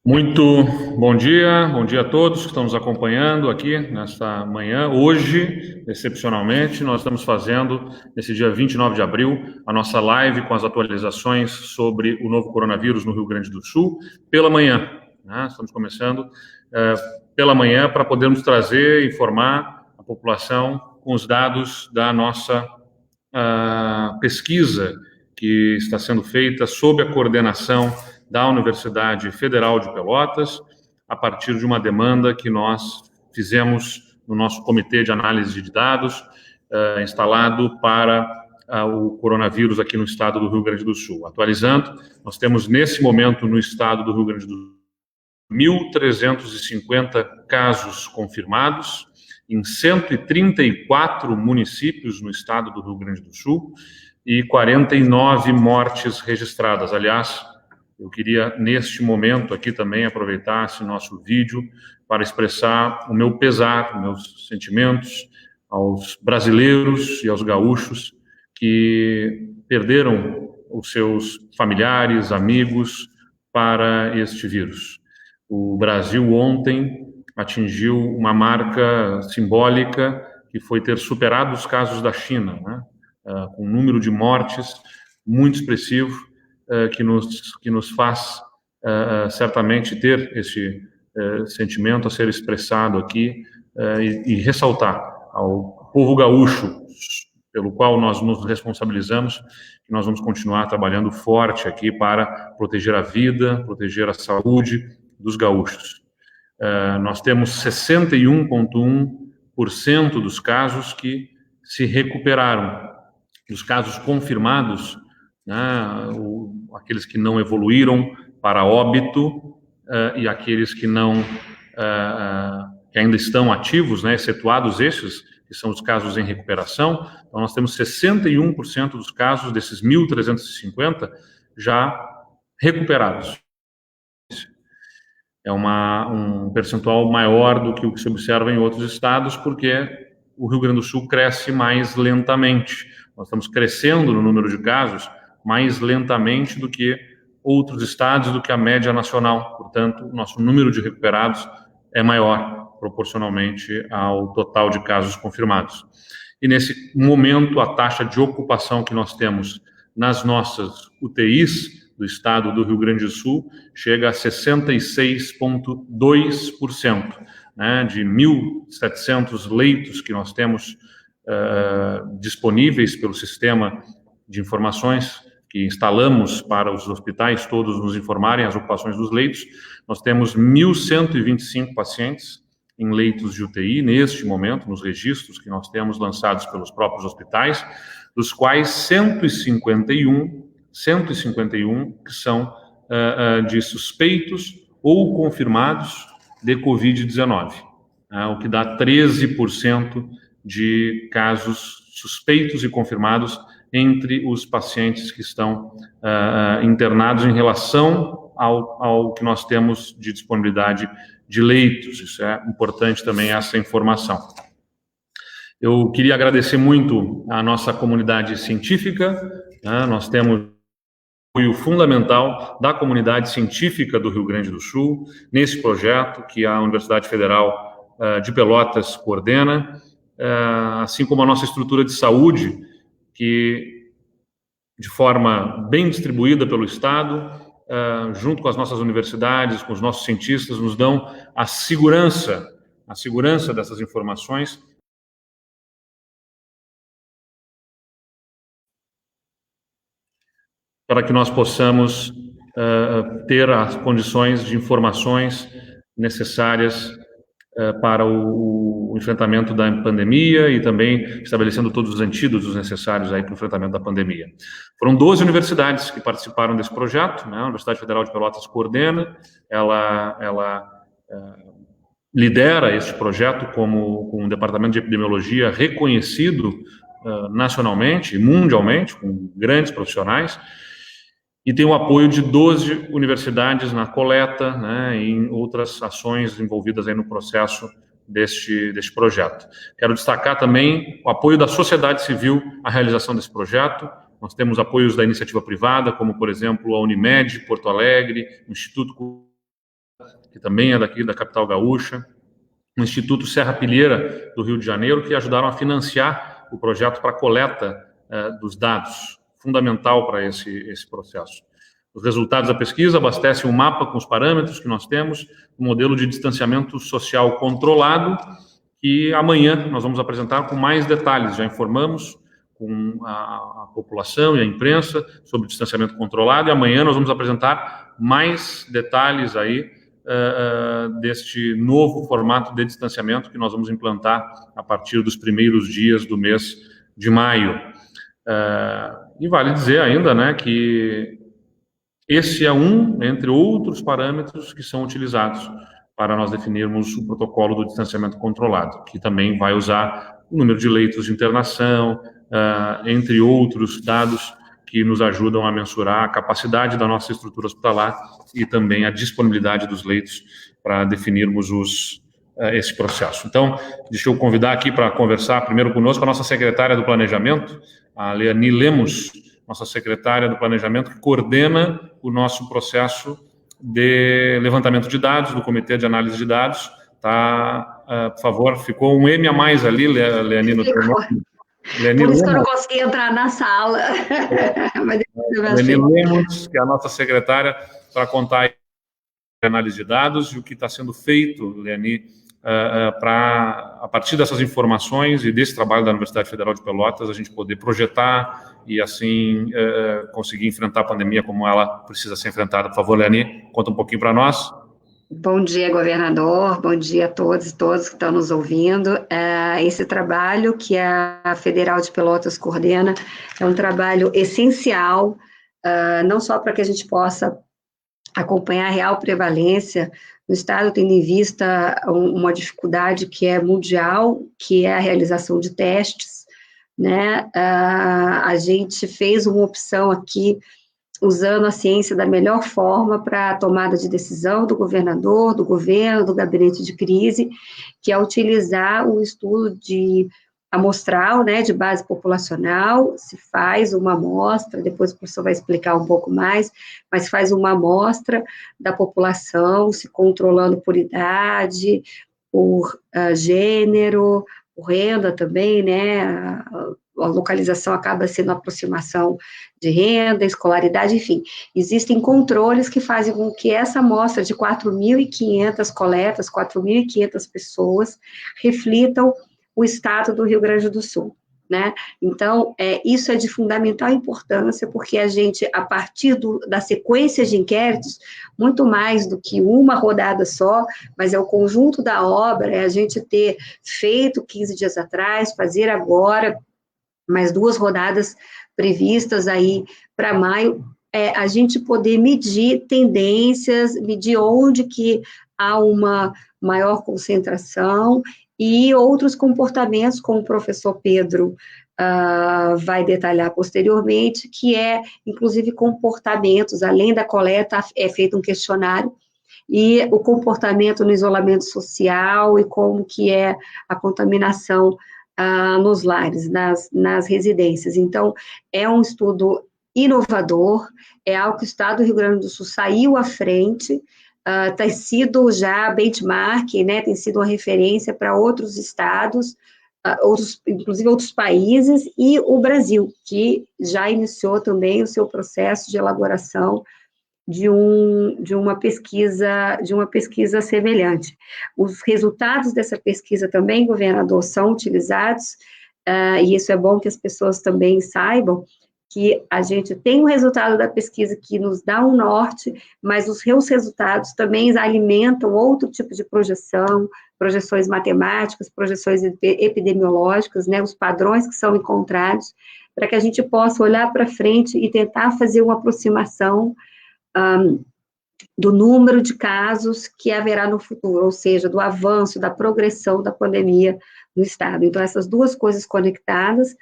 Muito bom dia a todos que estão nos acompanhando aqui nesta manhã. Hoje, excepcionalmente, nós estamos fazendo, nesse dia 29 de abril, a nossa live com as atualizações sobre o novo coronavírus no Rio Grande do Sul, pela manhã. Estamos começando pela manhã para podermos trazer e informar a população com os dados da nossa pesquisa que está sendo feita sob a coordenação da Universidade Federal de Pelotas, a partir de uma demanda que nós fizemos no nosso comitê de análise de dados, instalado para o coronavírus aqui no estado do Rio Grande do Sul. Atualizando, nós temos nesse momento no estado do Rio Grande do Sul 1.350 casos confirmados em 134 municípios no estado do Rio Grande do Sul e 49 mortes registradas. Aliás, eu queria, neste momento aqui também, aproveitar esse nosso vídeo para expressar o meu pesar, meus sentimentos aos brasileiros e aos gaúchos que perderam os seus familiares, amigos para este vírus. O Brasil ontem atingiu uma marca simbólica que foi ter superado os casos da China, com um número de mortes muito expressivo, que nos faz certamente ter esse sentimento a ser expressado aqui e ressaltar ao povo gaúcho, pelo qual nós nos responsabilizamos, que nós vamos continuar trabalhando forte aqui para proteger a vida, proteger a saúde dos gaúchos. Nós temos 61,1% dos casos que se recuperaram. Dos casos confirmados, aqueles que não evoluíram para óbito e aqueles que não que ainda estão ativos, excetuados esses, que são os casos em recuperação. Então, nós temos 61% dos casos desses 1.350 já recuperados. É um percentual maior do que o que se observa em outros estados, porque o Rio Grande do Sul cresce mais lentamente. Nós estamos crescendo no número de casos mais lentamente do que outros estados, do que a média nacional. Portanto, o nosso número de recuperados é maior, proporcionalmente ao total de casos confirmados. E nesse momento, a taxa de ocupação que nós temos nas nossas UTIs do estado do Rio Grande do Sul chega a 66,2%, de 1.700 leitos que nós temos disponíveis pelo sistema de informações que instalamos para os hospitais todos nos informarem as ocupações dos leitos. Nós temos 1.125 pacientes em leitos de UTI neste momento, nos registros que nós temos lançados pelos próprios hospitais, dos quais 151 que são de suspeitos ou confirmados de Covid-19, o que dá 13% de casos suspeitos e confirmados entre os pacientes que estão internados em relação ao que nós temos de disponibilidade de leitos. Isso é importante também, essa informação. Eu queria agradecer muito a nossa comunidade científica, nós temos apoio fundamental da comunidade científica do Rio Grande do Sul nesse projeto que a Universidade Federal de Pelotas coordena, assim como a nossa estrutura de saúde, que de forma bem distribuída pelo Estado, junto com as nossas universidades, com os nossos cientistas, nos dão a segurança dessas informações para que nós possamos ter as condições de informações necessárias para o enfrentamento da pandemia e também estabelecendo todos os antídotos necessários aí para o enfrentamento da pandemia. Foram 12 universidades que participaram desse projeto, a Universidade Federal de Pelotas coordena, ela lidera este projeto com um departamento de epidemiologia reconhecido nacionalmente e mundialmente, com grandes profissionais, e tem o apoio de 12 universidades na coleta, e em outras ações envolvidas aí no processo deste projeto. Quero destacar também o apoio da sociedade civil à realização desse projeto. Nós temos apoios da iniciativa privada, como, por exemplo, a Unimed Porto Alegre, o Instituto, o Instituto Cultural de que também é daqui da capital gaúcha, o Instituto Serra Pilheira do Rio de Janeiro, que ajudaram a financiar o projeto para a coleta dos dados, fundamental para esse processo. Os resultados da pesquisa abastecem um mapa com os parâmetros que nós temos, um modelo de distanciamento social controlado, que amanhã nós vamos apresentar com mais detalhes. Já informamos com a população e a imprensa sobre o distanciamento controlado, e amanhã nós vamos apresentar mais detalhes aí deste novo formato de distanciamento que nós vamos implantar a partir dos primeiros dias do mês de maio. E vale dizer ainda, né, que esse é entre outros parâmetros que são utilizados para nós definirmos o protocolo do distanciamento controlado, que também vai usar o número de leitos de internação, entre outros dados que nos ajudam a mensurar a capacidade da nossa estrutura hospitalar e também a disponibilidade dos leitos para definirmos esse processo. Então, deixa eu convidar aqui para conversar primeiro conosco a nossa secretária do Planejamento, a Leani Lemos, nossa secretária do Planejamento, que coordena o nosso processo de levantamento de dados, do Comitê de Análise de Dados. Por favor, ficou um M a mais ali, Leani, no teu nome. Leani Por isso Lemos, que eu não consegui entrar na sala. Leani Lemos, que é a nossa secretária, para contar a análise de dados e o que está sendo feito, Leani, a partir dessas informações e desse trabalho da Universidade Federal de Pelotas, a gente poder projetar e, assim, conseguir enfrentar a pandemia como ela precisa ser enfrentada. Por favor, Leani, conta um pouquinho para nós. Bom dia, governador, bom dia a todos e todas que estão nos ouvindo. Esse trabalho que a Federal de Pelotas coordena é um trabalho essencial, não só para que a gente possa acompanhar a real prevalência no estado, tendo em vista uma dificuldade que é mundial, que é a realização de testes, né? A gente fez uma opção aqui usando a ciência da melhor forma para a tomada de decisão do governador, do governo, do gabinete de crise, que é utilizar o estudo amostral, né, de base populacional. Se faz uma amostra, depois o professor vai explicar um pouco mais, mas faz uma amostra da população, se controlando por idade, por gênero, por renda também, né, a localização acaba sendo a aproximação de renda, escolaridade, enfim. Existem controles que fazem com que essa amostra de 4.500 coletas, 4.500 pessoas, reflitam o estado do Rio Grande do Sul, né? Então, isso é de fundamental importância, porque a gente, a partir da sequência de inquéritos, muito mais do que uma rodada só, mas é o conjunto da obra, é a gente ter feito 15 dias atrás, fazer agora, mais 2 rodadas previstas aí para maio, a gente poder medir tendências, medir onde que há uma maior concentração e outros comportamentos, como o professor Pedro vai detalhar posteriormente, que inclusive, comportamentos, além da coleta, é feito um questionário, e o comportamento no isolamento social e como que é a contaminação nos lares, nas residências. Então, é um estudo inovador, é algo que o Estado do Rio Grande do Sul saiu à frente, tem sido já benchmark, né, tem sido uma referência para outros estados, inclusive outros países, e o Brasil, que já iniciou também o seu processo de elaboração de uma pesquisa semelhante. Os resultados dessa pesquisa também, governador, são utilizados, e isso é bom que as pessoas também saibam, que a gente tem um resultado da pesquisa que nos dá um norte, mas os seus resultados também alimentam outro tipo de projeção, projeções matemáticas, projeções epidemiológicas, né, os padrões que são encontrados, para que a gente possa olhar para frente e tentar fazer uma aproximação do número de casos que haverá no futuro, ou seja, do avanço, da progressão da pandemia no estado. Então, essas duas coisas conectadas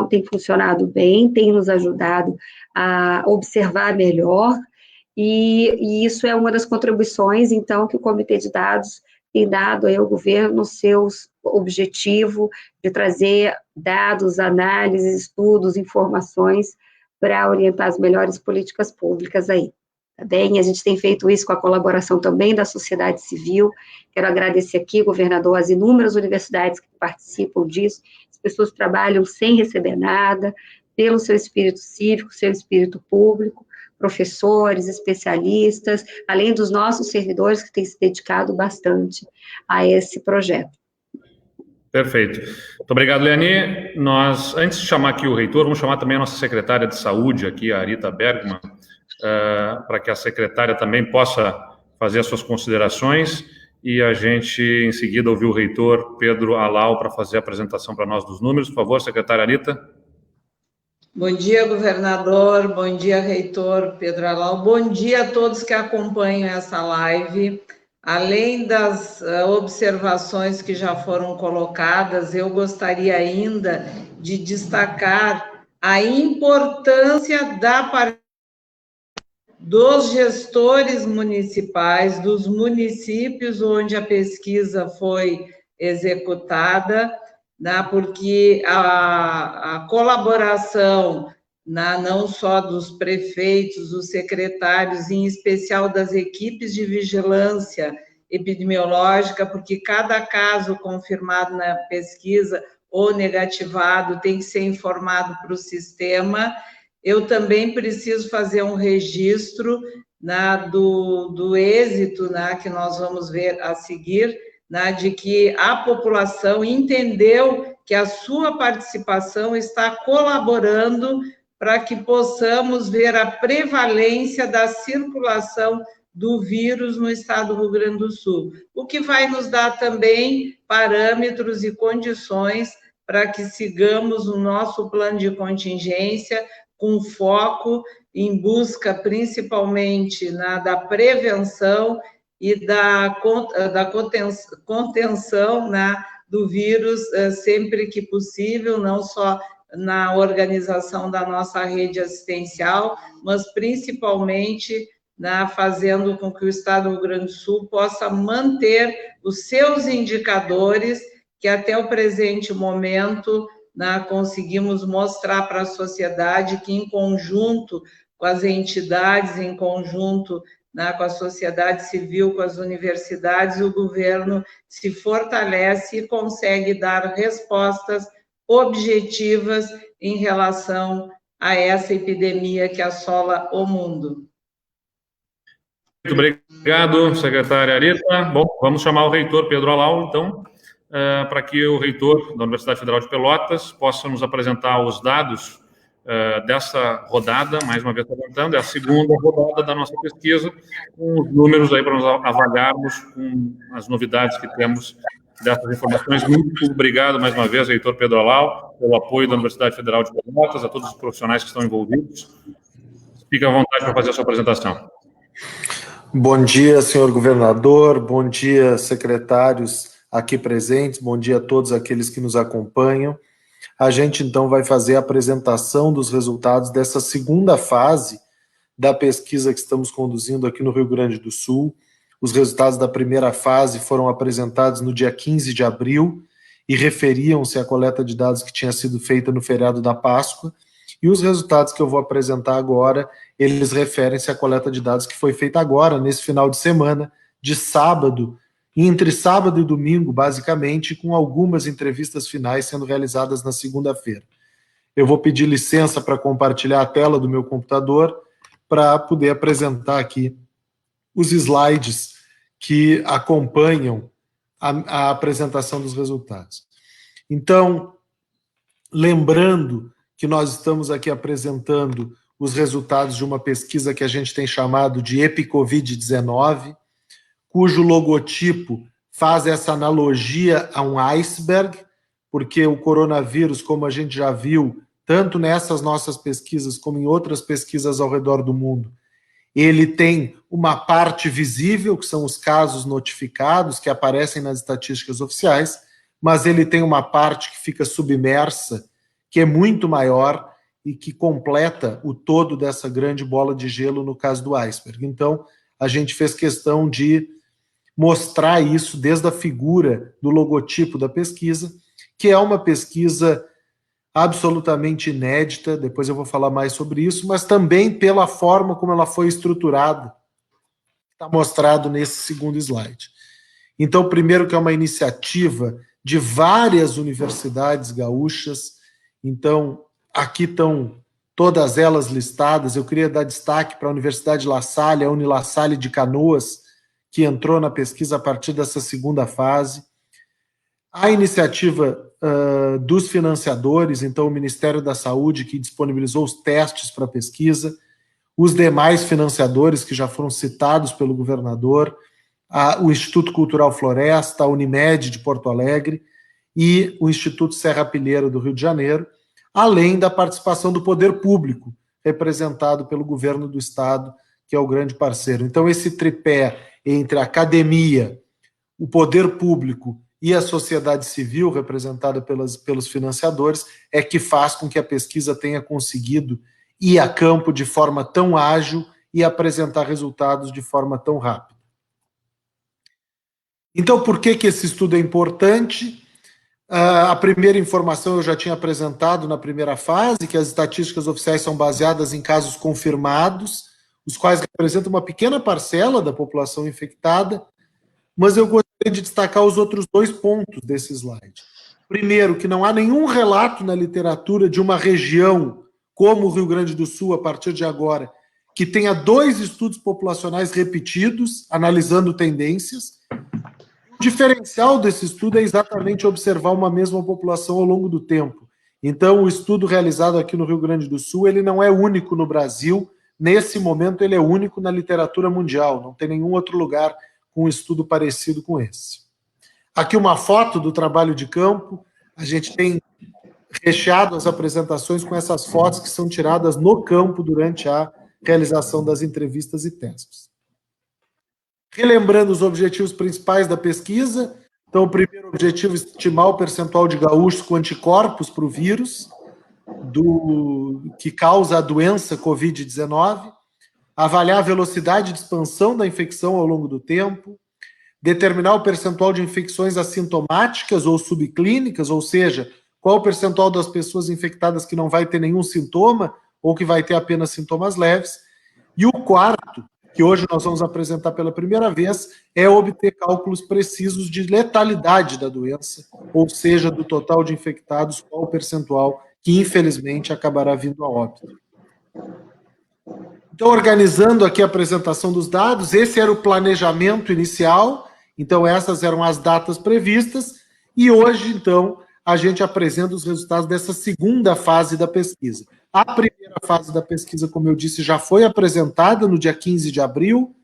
têm funcionado bem, têm nos ajudado a observar melhor, e isso é uma das contribuições, então, que o Comitê de Dados tem dado ao governo no seu objetivo de trazer dados, análises, estudos, informações para orientar as melhores políticas públicas aí, tá bem? A gente tem feito isso com a colaboração também da sociedade civil. Quero agradecer aqui, governador, as inúmeras universidades que participam disso. As pessoas trabalham sem receber nada, pelo seu espírito cívico, seu espírito público, professores, especialistas, além dos nossos servidores que têm se dedicado bastante a esse projeto. Perfeito. Muito obrigado, Leani. Nós, antes de chamar aqui o reitor, vamos chamar também a nossa secretária de saúde aqui, a Arita Bergman, para que a secretária também possa fazer as suas considerações e a gente, em seguida, ouvir o reitor Pedro Alau para fazer a apresentação para nós dos números. Por favor, secretária Arita. Bom dia, governador. Bom dia, reitor Pedro Alau. Bom dia a todos que acompanham essa live. Além das observações que já foram colocadas, eu gostaria ainda de destacar a importância da dos gestores municipais, dos municípios onde a pesquisa foi executada, né, porque a colaboração não só dos prefeitos, dos secretários, em especial das equipes de vigilância epidemiológica, porque cada caso confirmado na pesquisa ou negativado tem que ser informado para o sistema. Eu também preciso fazer um registro do êxito que nós vamos ver a seguir, de que a população entendeu que a sua participação está colaborando para que possamos ver a prevalência da circulação do vírus no estado do Rio Grande do Sul, o que vai nos dar também parâmetros e condições para que sigamos o nosso plano de contingência com foco em busca principalmente da prevenção e da contenção do vírus sempre que possível, não só na organização da nossa rede assistencial, mas principalmente fazendo com que o Estado do Rio Grande do Sul possa manter os seus indicadores, que até o presente momento conseguimos mostrar para a sociedade que, em conjunto com as entidades, em conjunto com a sociedade civil, com as universidades, o governo se fortalece e consegue dar respostas objetivas em relação a essa epidemia que assola o mundo. Muito obrigado, secretária Arita. Bom, vamos chamar o reitor Pedro Alau, então, para que o reitor da Universidade Federal de Pelotas possa nos apresentar os dados dessa rodada, mais uma vez apresentando, é a segunda rodada da nossa pesquisa, com os números aí para nós avaliarmos com as novidades que temos dessas informações. Muito obrigado mais uma vez, reitor Pedro Alau, pelo apoio da Universidade Federal de Pelotas, a todos os profissionais que estão envolvidos. Fique à vontade para fazer a sua apresentação. Bom dia, senhor governador, bom dia, secretários aqui presentes, bom dia a todos aqueles que nos acompanham. A gente, então, vai fazer a apresentação dos resultados dessa segunda fase da pesquisa que estamos conduzindo aqui no Rio Grande do Sul. Os resultados da primeira fase foram apresentados no dia 15 de abril e referiam-se à coleta de dados que tinha sido feita no feriado da Páscoa. E os resultados que eu vou apresentar agora, eles referem-se à coleta de dados que foi feita agora, nesse final de semana, de sábado, entre sábado e domingo, basicamente, com algumas entrevistas finais sendo realizadas na segunda-feira. Eu vou pedir licença para compartilhar a tela do meu computador para poder apresentar aqui os slides que acompanham a apresentação dos resultados. Então, lembrando que nós estamos aqui apresentando os resultados de uma pesquisa que a gente tem chamado de EpiCovid-19, cujo logotipo faz essa analogia a um iceberg, porque o coronavírus, como a gente já viu, tanto nessas nossas pesquisas como em outras pesquisas ao redor do mundo, ele tem uma parte visível, que são os casos notificados, que aparecem nas estatísticas oficiais, mas ele tem uma parte que fica submersa, que é muito maior e que completa o todo dessa grande bola de gelo no caso do iceberg. Então, a gente fez questão de mostrar isso desde a figura do logotipo da pesquisa, que é uma pesquisa absolutamente inédita, depois eu vou falar mais sobre isso, mas também pela forma como ela foi estruturada, está mostrado nesse segundo slide. Então, primeiro que é uma iniciativa de várias universidades gaúchas, então aqui estão todas elas listadas. Eu queria dar destaque para a Universidade La Salle, a Uni La Salle de Canoas, que entrou na pesquisa a partir dessa segunda fase. A iniciativa dos financiadores, então o Ministério da Saúde, que disponibilizou os testes para a pesquisa, os demais financiadores que já foram citados pelo governador, o Instituto Cultural Floresta, a Unimed de Porto Alegre e o Instituto Serra Pilheira do Rio de Janeiro, além da participação do poder público, representado pelo governo do estado, que é o grande parceiro. Então, esse tripé entre a academia, o poder público e a sociedade civil, representada pelos financiadores, é que faz com que a pesquisa tenha conseguido ir a campo de forma tão ágil e apresentar resultados de forma tão rápida. Então, por que esse estudo é importante? A primeira informação eu já tinha apresentado na primeira fase, que as estatísticas oficiais são baseadas em casos confirmados, os quais representam uma pequena parcela da população infectada, mas eu gostaria de destacar os outros 2 pontos desse slide. Primeiro, que não há nenhum relato na literatura de uma região, como o Rio Grande do Sul, a partir de agora, que tenha 2 estudos populacionais repetidos, analisando tendências. O diferencial desse estudo é exatamente observar uma mesma população ao longo do tempo. Então, o estudo realizado aqui no Rio Grande do Sul, ele não é único no Brasil, nesse momento ele é único na literatura mundial, não tem nenhum outro lugar com um estudo parecido com esse. Aqui uma foto do trabalho de campo, a gente tem recheado as apresentações com essas fotos que são tiradas no campo durante a realização das entrevistas e testes. Relembrando os objetivos principais da pesquisa, então o primeiro objetivo é estimar o percentual de gaúchos com anticorpos para o vírus que causa a doença Covid-19, avaliar a velocidade de expansão da infecção ao longo do tempo, determinar o percentual de infecções assintomáticas ou subclínicas, ou seja, qual o percentual das pessoas infectadas que não vai ter nenhum sintoma ou que vai ter apenas sintomas leves. E o quarto, que hoje nós vamos apresentar pela primeira vez, é obter cálculos precisos de letalidade da doença, ou seja, do total de infectados, qual o percentual que, infelizmente, acabará vindo a óbito. Então, organizando aqui a apresentação dos dados, esse era o planejamento inicial, então essas eram as datas previstas, e hoje, então, a gente apresenta os resultados dessa segunda fase da pesquisa. A primeira fase da pesquisa, como eu disse, já foi apresentada no dia 15 de abril,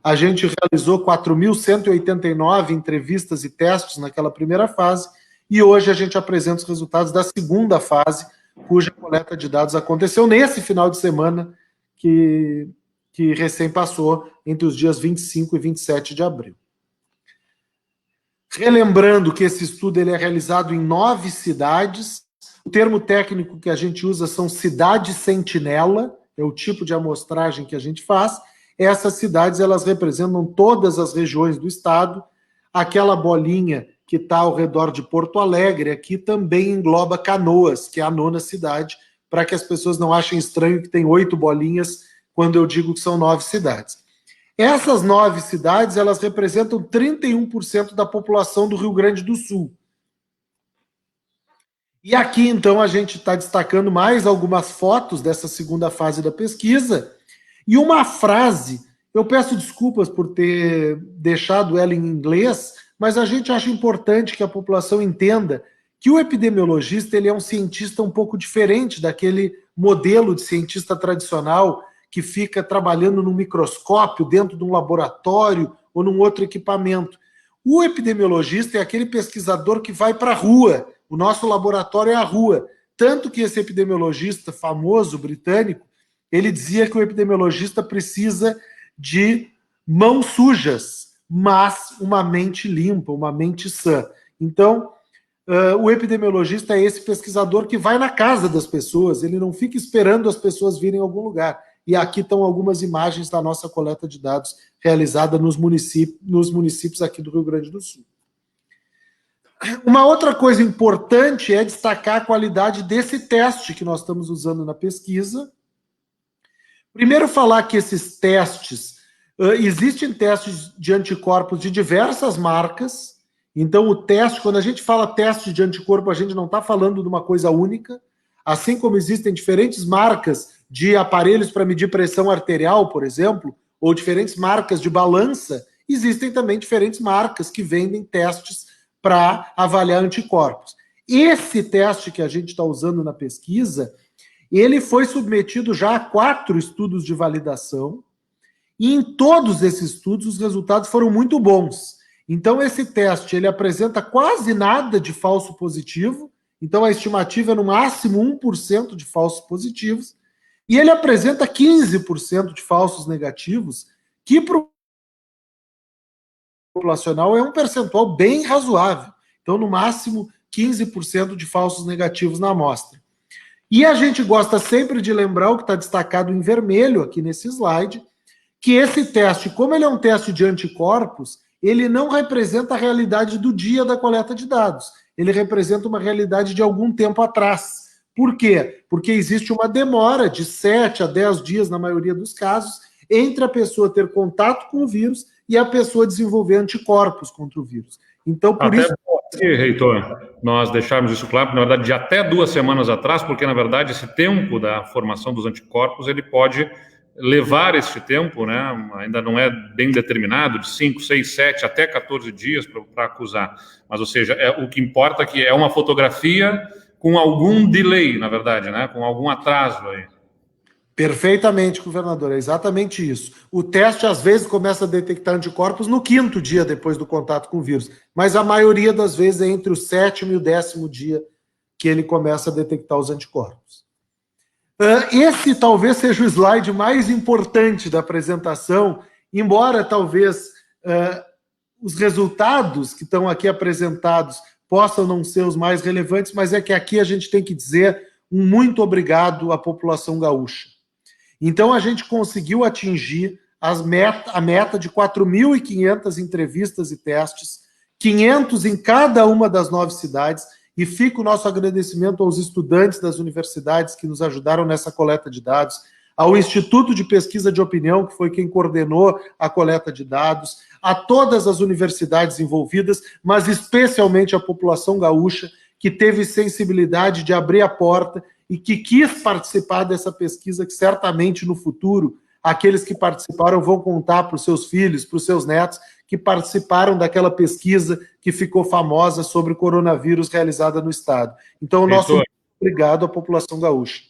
a gente realizou 4.189 entrevistas e testes naquela primeira fase, e hoje a gente apresenta os resultados da segunda fase, cuja coleta de dados aconteceu nesse final de semana, que recém passou entre os dias 25 e 27 de abril. Relembrando que esse estudo ele é realizado em 9 cidades, o termo técnico que a gente usa são cidades sentinela, é o tipo de amostragem que a gente faz. Essas cidades elas representam todas as regiões do estado, aquela bolinha que está ao redor de Porto Alegre, aqui também engloba Canoas, que é a 9ª cidade, para que as pessoas não achem estranho que tem 8 bolinhas quando eu digo que são 9 cidades. Essas 9 cidades, elas representam 31% da população do Rio Grande do Sul. E aqui, então, a gente está destacando mais algumas fotos dessa segunda fase da pesquisa, e uma frase, eu peço desculpas por ter deixado ela em inglês, mas a gente acha importante que a população entenda que o epidemiologista ele é um cientista um pouco diferente daquele modelo de cientista tradicional que fica trabalhando num microscópio dentro de um laboratório ou num outro equipamento. O epidemiologista é aquele pesquisador que vai para a rua, o nosso laboratório é a rua. Tanto que esse epidemiologista famoso, britânico, ele dizia que o epidemiologista precisa de mãos sujas, mas uma mente limpa, uma mente sã. Então, o epidemiologista é esse pesquisador que vai na casa das pessoas, ele não fica esperando as pessoas virem em algum lugar. E aqui estão algumas imagens da nossa coleta de dados realizada nos municípios aqui do Rio Grande do Sul. Uma outra coisa importante é destacar a qualidade desse teste que nós estamos usando na pesquisa. Primeiro, falar que esses testes, existem testes de anticorpos de diversas marcas. Então, o teste, quando a gente fala teste de anticorpo, a gente não está falando de uma coisa única. Assim como existem diferentes marcas de aparelhos para medir pressão arterial, por exemplo, ou diferentes marcas de balança, existem também diferentes marcas que vendem testes para avaliar anticorpos. Esse teste que a gente está usando na pesquisa, ele foi submetido já a 4 estudos de validação, e em todos esses estudos os resultados foram muito bons. Então esse teste, ele apresenta quase nada de falso positivo, então a estimativa é no máximo 1% de falsos positivos, e ele apresenta 15% de falsos negativos, que para o populacional é um percentual bem razoável. Então, no máximo, 15% de falsos negativos na amostra. E a gente gosta sempre de lembrar o que está destacado em vermelho aqui nesse slide, que esse teste, como ele é um teste de anticorpos, ele não representa a realidade do dia da coleta de dados. Ele representa uma realidade de algum tempo atrás. Por quê? Porque existe uma demora de 7 a 10 dias, na maioria dos casos, entre a pessoa ter contato com o vírus e a pessoa desenvolver anticorpos contra o vírus. Então, por até isso... Reitor, nós deixarmos isso claro, na verdade, de até 2 semanas atrás, porque, na verdade, esse tempo da formação dos anticorpos, ele pode levar este tempo, né, ainda não é bem determinado, de 5, 6, 7, até 14 dias para acusar. Mas, ou seja, o que importa é que é uma fotografia com algum delay, na verdade, né, com algum atraso aí. Perfeitamente, governador, é exatamente isso. O teste, às vezes, começa a detectar anticorpos no 5º dia depois do contato com o vírus, mas a maioria das vezes é entre o 7º e o 10º dia que ele começa a detectar os anticorpos. Esse talvez seja o slide mais importante da apresentação, embora talvez os resultados que estão aqui apresentados possam não ser os mais relevantes, mas é que aqui a gente tem que dizer um muito obrigado à população gaúcha. Então, a gente conseguiu atingir a meta de 4.500 entrevistas e testes, 500 em cada uma das 9 cidades, e fica o nosso agradecimento aos estudantes das universidades que nos ajudaram nessa coleta de dados, ao Instituto de Pesquisa de Opinião, que foi quem coordenou a coleta de dados, a todas as universidades envolvidas, mas especialmente a população gaúcha, que teve sensibilidade de abrir a porta e que quis participar dessa pesquisa, que certamente no futuro aqueles que participaram vão contar para os seus filhos, para os seus netos, que participaram daquela pesquisa que ficou famosa sobre o coronavírus realizada no Estado. Então, o nosso muito obrigado à população gaúcha.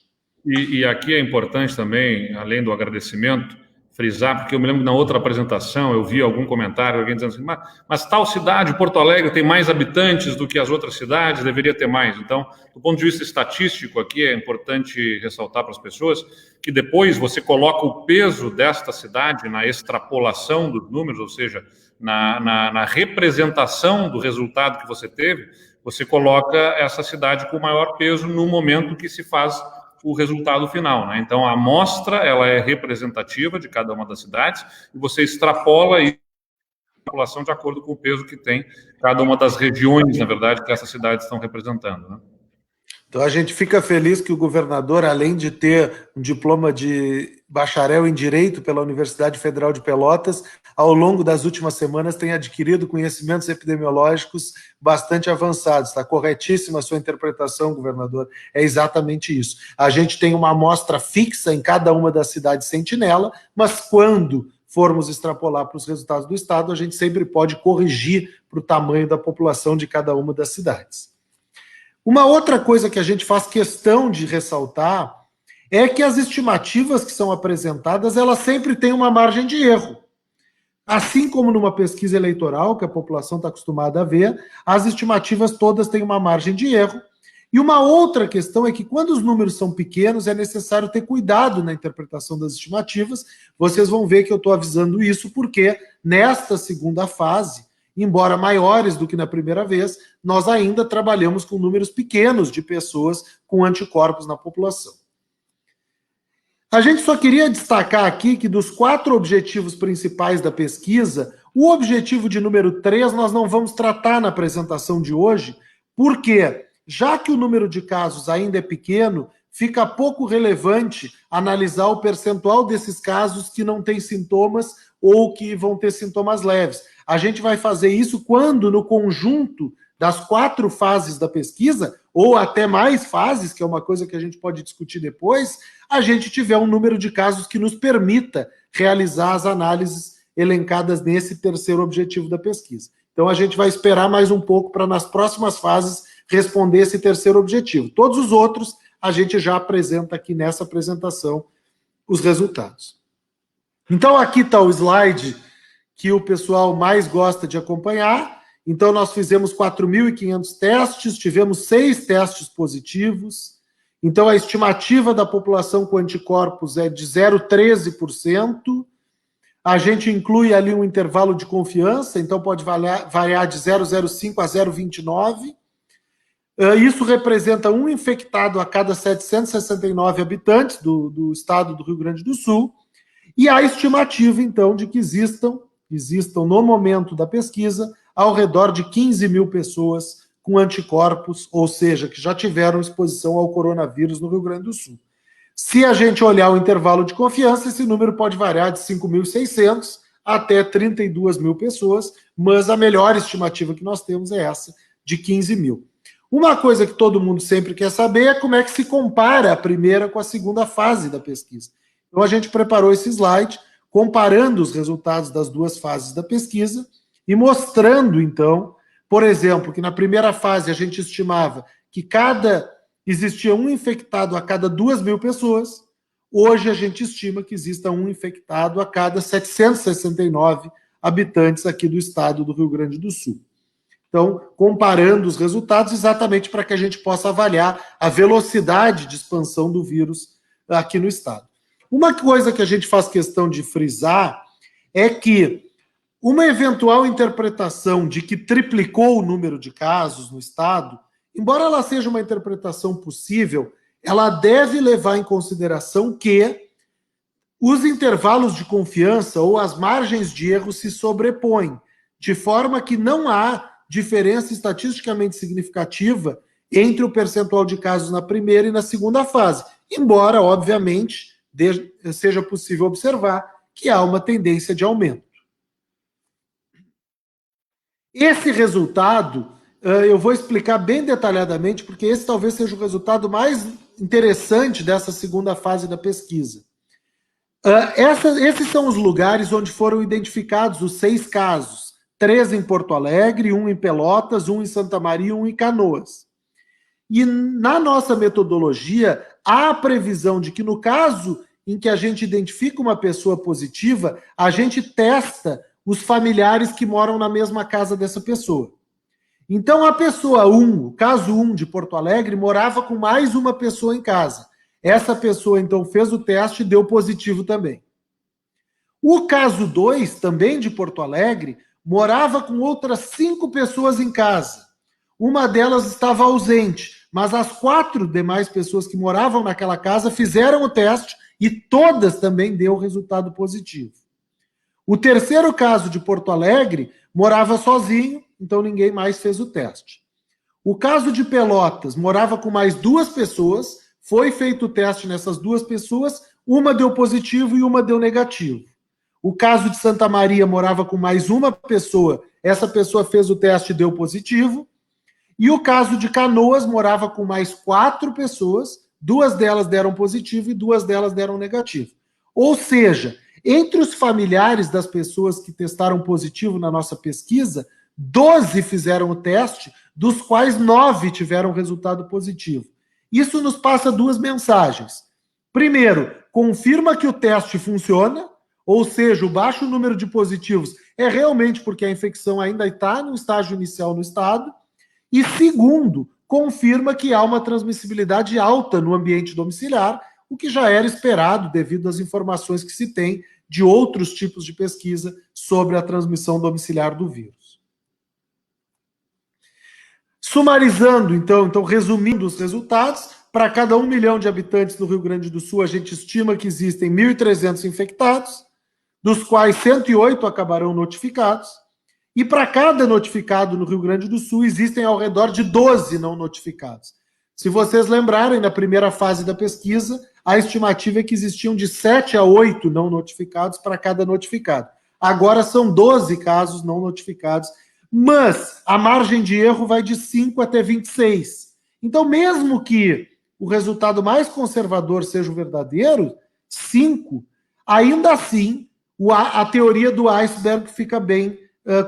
E aqui é importante também, além do agradecimento, frisar, porque eu me lembro que na outra apresentação eu vi algum comentário, alguém dizendo assim, mas tal cidade, Porto Alegre, tem mais habitantes do que as outras cidades, deveria ter mais. Então, do ponto de vista estatístico aqui, é importante ressaltar para as pessoas que depois você coloca o peso desta cidade na extrapolação dos números, ou seja, na representação do resultado que você teve, você coloca essa cidade com maior peso no momento que se faz o resultado final, né? Então, a amostra, ela é representativa de cada uma das cidades e você extrapola a população de acordo com o peso que tem cada uma das regiões, na verdade, que essas cidades estão representando, né? Então, a gente fica feliz que o governador, além de ter um diploma de bacharel em Direito pela Universidade Federal de Pelotas, ao longo das últimas semanas tem adquirido conhecimentos epidemiológicos bastante avançados. Está corretíssima a sua interpretação, governador. É exatamente isso. A gente tem uma amostra fixa em cada uma das cidades sentinela, mas quando formos extrapolar para os resultados do Estado, a gente sempre pode corrigir para o tamanho da população de cada uma das cidades. Uma outra coisa que a gente faz questão de ressaltar é que as estimativas que são apresentadas, elas sempre têm uma margem de erro. Assim como numa pesquisa eleitoral, que a população está acostumada a ver, as estimativas todas têm uma margem de erro. E uma outra questão é que quando os números são pequenos, é necessário ter cuidado na interpretação das estimativas. Vocês vão ver que eu estou avisando isso porque nesta segunda fase, embora maiores do que na primeira vez, nós ainda trabalhamos com números pequenos de pessoas com anticorpos na população. A gente só queria destacar aqui que dos 4 objetivos principais da pesquisa, O objetivo de número 3 nós não vamos tratar na apresentação de hoje, porque, já que o número de casos ainda é pequeno, fica pouco relevante analisar o percentual desses casos que não têm sintomas ou que vão ter sintomas leves. A gente vai fazer isso quando, no conjunto das 4 fases da pesquisa, ou até mais fases, que é uma coisa que a gente pode discutir depois, a gente tiver um número de casos que nos permita realizar as análises elencadas nesse terceiro objetivo da pesquisa. Então, a gente vai esperar mais um pouco para, nas próximas fases, responder esse terceiro objetivo. Todos os outros, a gente já apresenta aqui nessa apresentação os resultados. Então, aqui está o slide que o pessoal mais gosta de acompanhar. Então, nós fizemos 4.500 testes, tivemos 6 testes positivos. Então, a estimativa da população com anticorpos é de 0,13%. A gente inclui ali um intervalo de confiança, então pode variar de 0,05 a 0,29. Isso representa um infectado a cada 769 habitantes do estado do Rio Grande do Sul. E a estimativa, então, de que existam no momento da pesquisa ao redor de 15 mil pessoas com anticorpos, ou seja, que já tiveram exposição ao coronavírus no Rio Grande do Sul. Se a gente olhar o intervalo de confiança, esse número pode variar de 5.600 até 32 mil pessoas, mas a melhor estimativa que nós temos é essa, de 15 mil. Uma coisa que todo mundo sempre quer saber é como é que se compara a primeira com a segunda fase da pesquisa. Então a gente preparou esse slide, comparando os resultados das 2 fases da pesquisa e mostrando, então, por exemplo, que na primeira fase a gente estimava que existia um infectado a cada 2.000 pessoas. Hoje a gente estima que exista um infectado a cada 769 habitantes aqui do estado do Rio Grande do Sul. Então, comparando os resultados exatamente para que a gente possa avaliar a velocidade de expansão do vírus aqui no estado. Uma coisa que a gente faz questão de frisar é que uma eventual interpretação de que triplicou o número de casos no estado, embora ela seja uma interpretação possível, ela deve levar em consideração que os intervalos de confiança ou as margens de erro se sobrepõem, de forma que não há diferença estatisticamente significativa entre o percentual de casos na primeira e na segunda fase, embora, obviamente, seja possível observar que há uma tendência de aumento. Esse resultado eu vou explicar bem detalhadamente, porque esse talvez seja o resultado mais interessante dessa segunda fase da pesquisa. Esses são os lugares onde foram identificados os 6 casos, 3 em Porto Alegre, 1 em Pelotas, 1 em Santa Maria e 1 em Canoas. E na nossa metodologia, há a previsão de que no caso em que a gente identifica uma pessoa positiva, a gente testa os familiares que moram na mesma casa dessa pessoa. Então, a pessoa 1, o caso 1 de Porto Alegre, morava com mais uma pessoa em casa. Essa pessoa, então, fez o teste e deu positivo também. O caso 2, também de Porto Alegre, morava com outras 5 pessoas em casa. Uma delas estava ausente, mas as 4 demais pessoas que moravam naquela casa fizeram o teste e todas também deu resultado positivo. O terceiro caso de Porto Alegre morava sozinho, então ninguém mais fez o teste. O caso de Pelotas morava com mais 2 pessoas, foi feito o teste nessas 2 pessoas, uma deu positivo e uma deu negativo. O caso de Santa Maria morava com mais uma pessoa, essa pessoa fez o teste e deu positivo. E o caso de Canoas morava com mais 4 pessoas, 2 delas deram positivo e 2 delas deram negativo. Ou seja, entre os familiares das pessoas que testaram positivo na nossa pesquisa, 12 fizeram o teste, dos quais 9 tiveram resultado positivo. Isso nos passa 2 mensagens. Primeiro, confirma que o teste funciona, ou seja, o baixo número de positivos é realmente porque a infecção ainda está no estágio inicial no estado. E segundo, confirma que há uma transmissibilidade alta no ambiente domiciliar, o que já era esperado devido às informações que se tem de outros tipos de pesquisa sobre a transmissão domiciliar do vírus. Sumarizando, então resumindo os resultados, para cada 1 milhão de habitantes no Rio Grande do Sul, a gente estima que existem 1.300 infectados, dos quais 108 acabarão notificados, e para cada notificado no Rio Grande do Sul existem ao redor de 12 não notificados. Se vocês lembrarem, na primeira fase da pesquisa, a estimativa é que existiam de 7 a 8 não notificados para cada notificado. Agora são 12 casos não notificados, mas a margem de erro vai de 5 até 26. Então, mesmo que o resultado mais conservador seja o verdadeiro, 5, ainda assim, a teoria do iceberg fica bem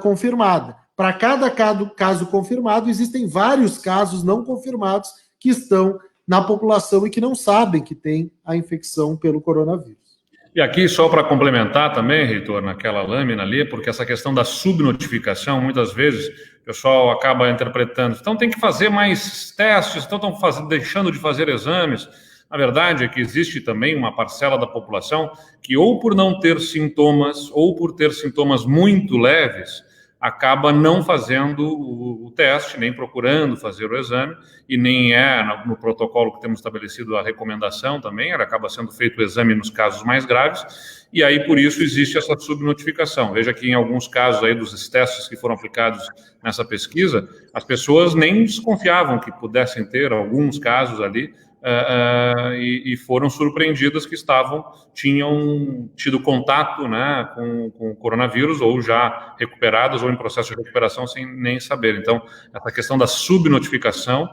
confirmada. Para cada caso confirmado, existem vários casos não confirmados que estão na população e que não sabem que tem a infecção pelo coronavírus. E aqui, só para complementar também, reitor, naquela lâmina ali, porque essa questão da subnotificação, muitas vezes o pessoal acaba interpretando, então tem que fazer mais testes, então estão deixando de fazer exames. Na verdade é que existe também uma parcela da população que, ou por não ter sintomas, ou por ter sintomas muito leves, acaba não fazendo o teste, nem procurando fazer o exame, e nem no protocolo que temos estabelecido a recomendação também, acaba sendo feito o exame nos casos mais graves, e aí por isso existe essa subnotificação. Veja que em alguns casos aí dos testes que foram aplicados nessa pesquisa, as pessoas nem desconfiavam que pudessem ter alguns casos ali, e foram surpreendidas que tinham tido contato, né, com o coronavírus, ou já recuperadas, ou em processo de recuperação, sem nem saber. Então, essa questão da subnotificação,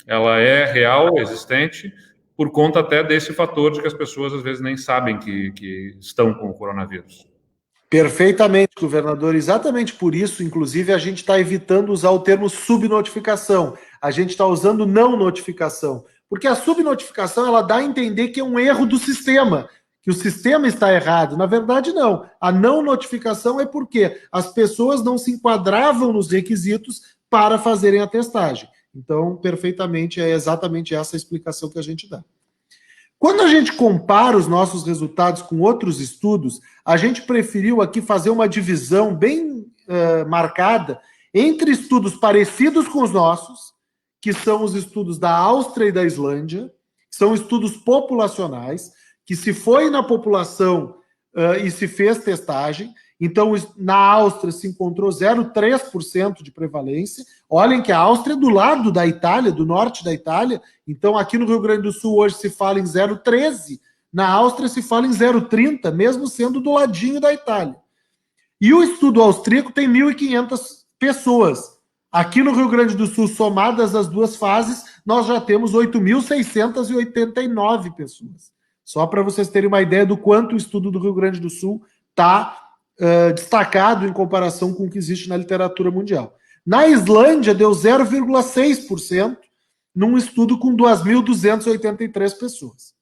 ela é real, existente, por conta até desse fator de que as pessoas, às vezes, nem sabem que estão com o coronavírus. Perfeitamente, governador. Exatamente por isso, inclusive, a gente está evitando usar o termo subnotificação. A gente está usando não notificação. Porque a subnotificação, ela dá a entender que é um erro do sistema, que o sistema está errado. Na verdade, não. A não notificação é porque as pessoas não se enquadravam nos requisitos para fazerem a testagem. Então, perfeitamente, é exatamente essa a explicação que a gente dá. Quando a gente compara os nossos resultados com outros estudos, a gente preferiu aqui fazer uma divisão bem marcada entre estudos parecidos com os nossos, que são os estudos da Áustria e da Islândia, que são estudos populacionais, que se foi na população e se fez testagem. Então, na Áustria se encontrou 0,3% de prevalência. Olhem que a Áustria é do lado da Itália, do norte da Itália. Então, aqui no Rio Grande do Sul hoje se fala em 0,13%. Na Áustria se fala em 0,30%, mesmo sendo do ladinho da Itália. E o estudo austríaco tem 1.500 pessoas. Aqui no Rio Grande do Sul, somadas as duas fases, nós já temos 8.689 pessoas. Só para vocês terem uma ideia do quanto o estudo do Rio Grande do Sul está destacado em comparação com o que existe na literatura mundial. Na Islândia, deu 0,6% num estudo com 2.283 pessoas.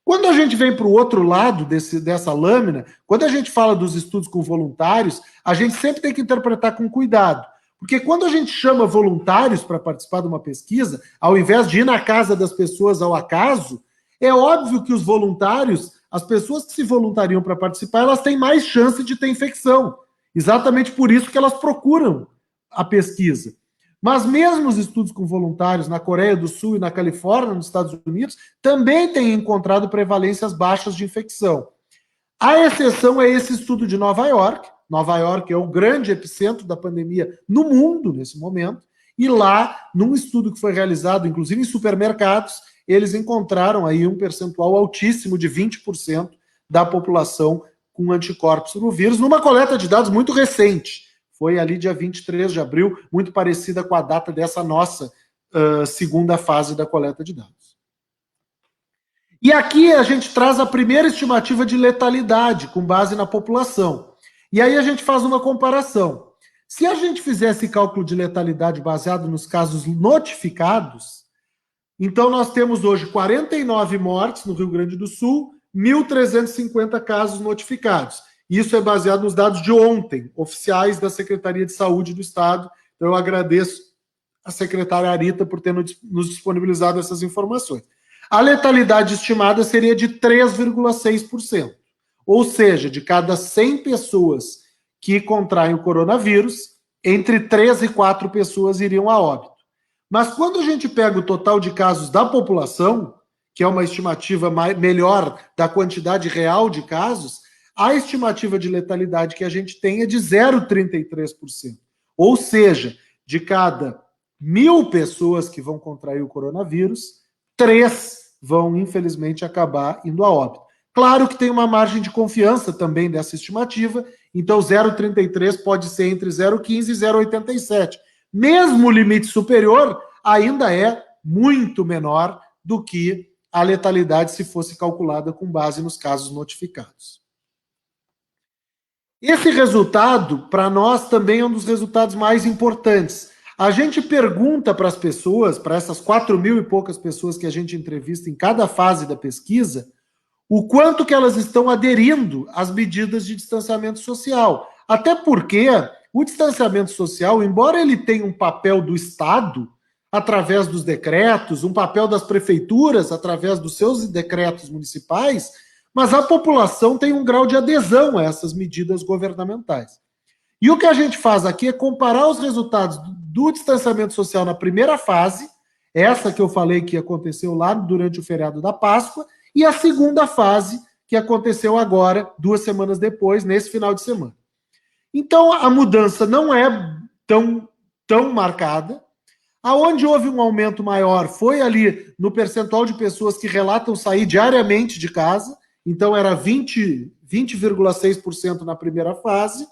Quando a gente vem para o outro lado dessa lâmina, quando a gente fala dos estudos com voluntários, a gente sempre tem que interpretar com cuidado. Porque quando a gente chama voluntários para participar de uma pesquisa, ao invés de ir na casa das pessoas ao acaso, é óbvio que os voluntários, as pessoas que se voluntariam para participar, elas têm mais chance de ter infecção. Exatamente por isso que elas procuram a pesquisa. Mas mesmo os estudos com voluntários na Coreia do Sul e na Califórnia, nos Estados Unidos, também têm encontrado prevalências baixas de infecção. A exceção é esse estudo de Nova York. Nova York é o grande epicentro da pandemia no mundo nesse momento, e lá, num estudo que foi realizado, inclusive em supermercados, eles encontraram aí um percentual altíssimo de 20% da população com anticorpos no vírus, numa coleta de dados muito recente. Foi ali dia 23 de abril, muito parecida com a data dessa nossa segunda fase da coleta de dados. E aqui a gente traz a primeira estimativa de letalidade, com base na população. E aí a gente faz uma comparação. Se a gente fizesse cálculo de letalidade baseado nos casos notificados, então nós temos hoje 49 mortes no Rio Grande do Sul, 1.350 casos notificados. Isso é baseado nos dados de ontem, oficiais da Secretaria de Saúde do Estado. Então eu agradeço a secretária Arita por ter nos disponibilizado essas informações. A letalidade estimada seria de 3,6%. Ou seja, de cada 100 pessoas que contraem o coronavírus, entre 3 e 4 pessoas iriam a óbito. Mas quando a gente pega o total de casos da população, que é uma estimativa melhor da quantidade real de casos, a estimativa de letalidade que a gente tem é de 0,33%. Ou seja, de cada 1.000 pessoas que vão contrair o coronavírus, 3 vão, infelizmente, acabar indo a óbito. Claro que tem uma margem de confiança também dessa estimativa, então 0,33 pode ser entre 0,15 e 0,87. Mesmo o limite superior ainda é muito menor do que a letalidade se fosse calculada com base nos casos notificados. Esse resultado, para nós, também é um dos resultados mais importantes. A gente pergunta para as pessoas, para essas 4.000 e poucas pessoas que a gente entrevista em cada fase da pesquisa, o quanto que elas estão aderindo às medidas de distanciamento social. Até porque o distanciamento social, embora ele tenha um papel do Estado, através dos decretos, um papel das prefeituras, através dos seus decretos municipais, mas a população tem um grau de adesão a essas medidas governamentais. E o que a gente faz aqui é comparar os resultados do distanciamento social na primeira fase, essa que eu falei que aconteceu lá durante o feriado da Páscoa, e a segunda fase, que aconteceu agora, 2 semanas depois, nesse final de semana. Então, a mudança não é tão marcada. Aonde houve um aumento maior foi ali no percentual de pessoas que relatam sair diariamente de casa, então era 20,6% na primeira fase.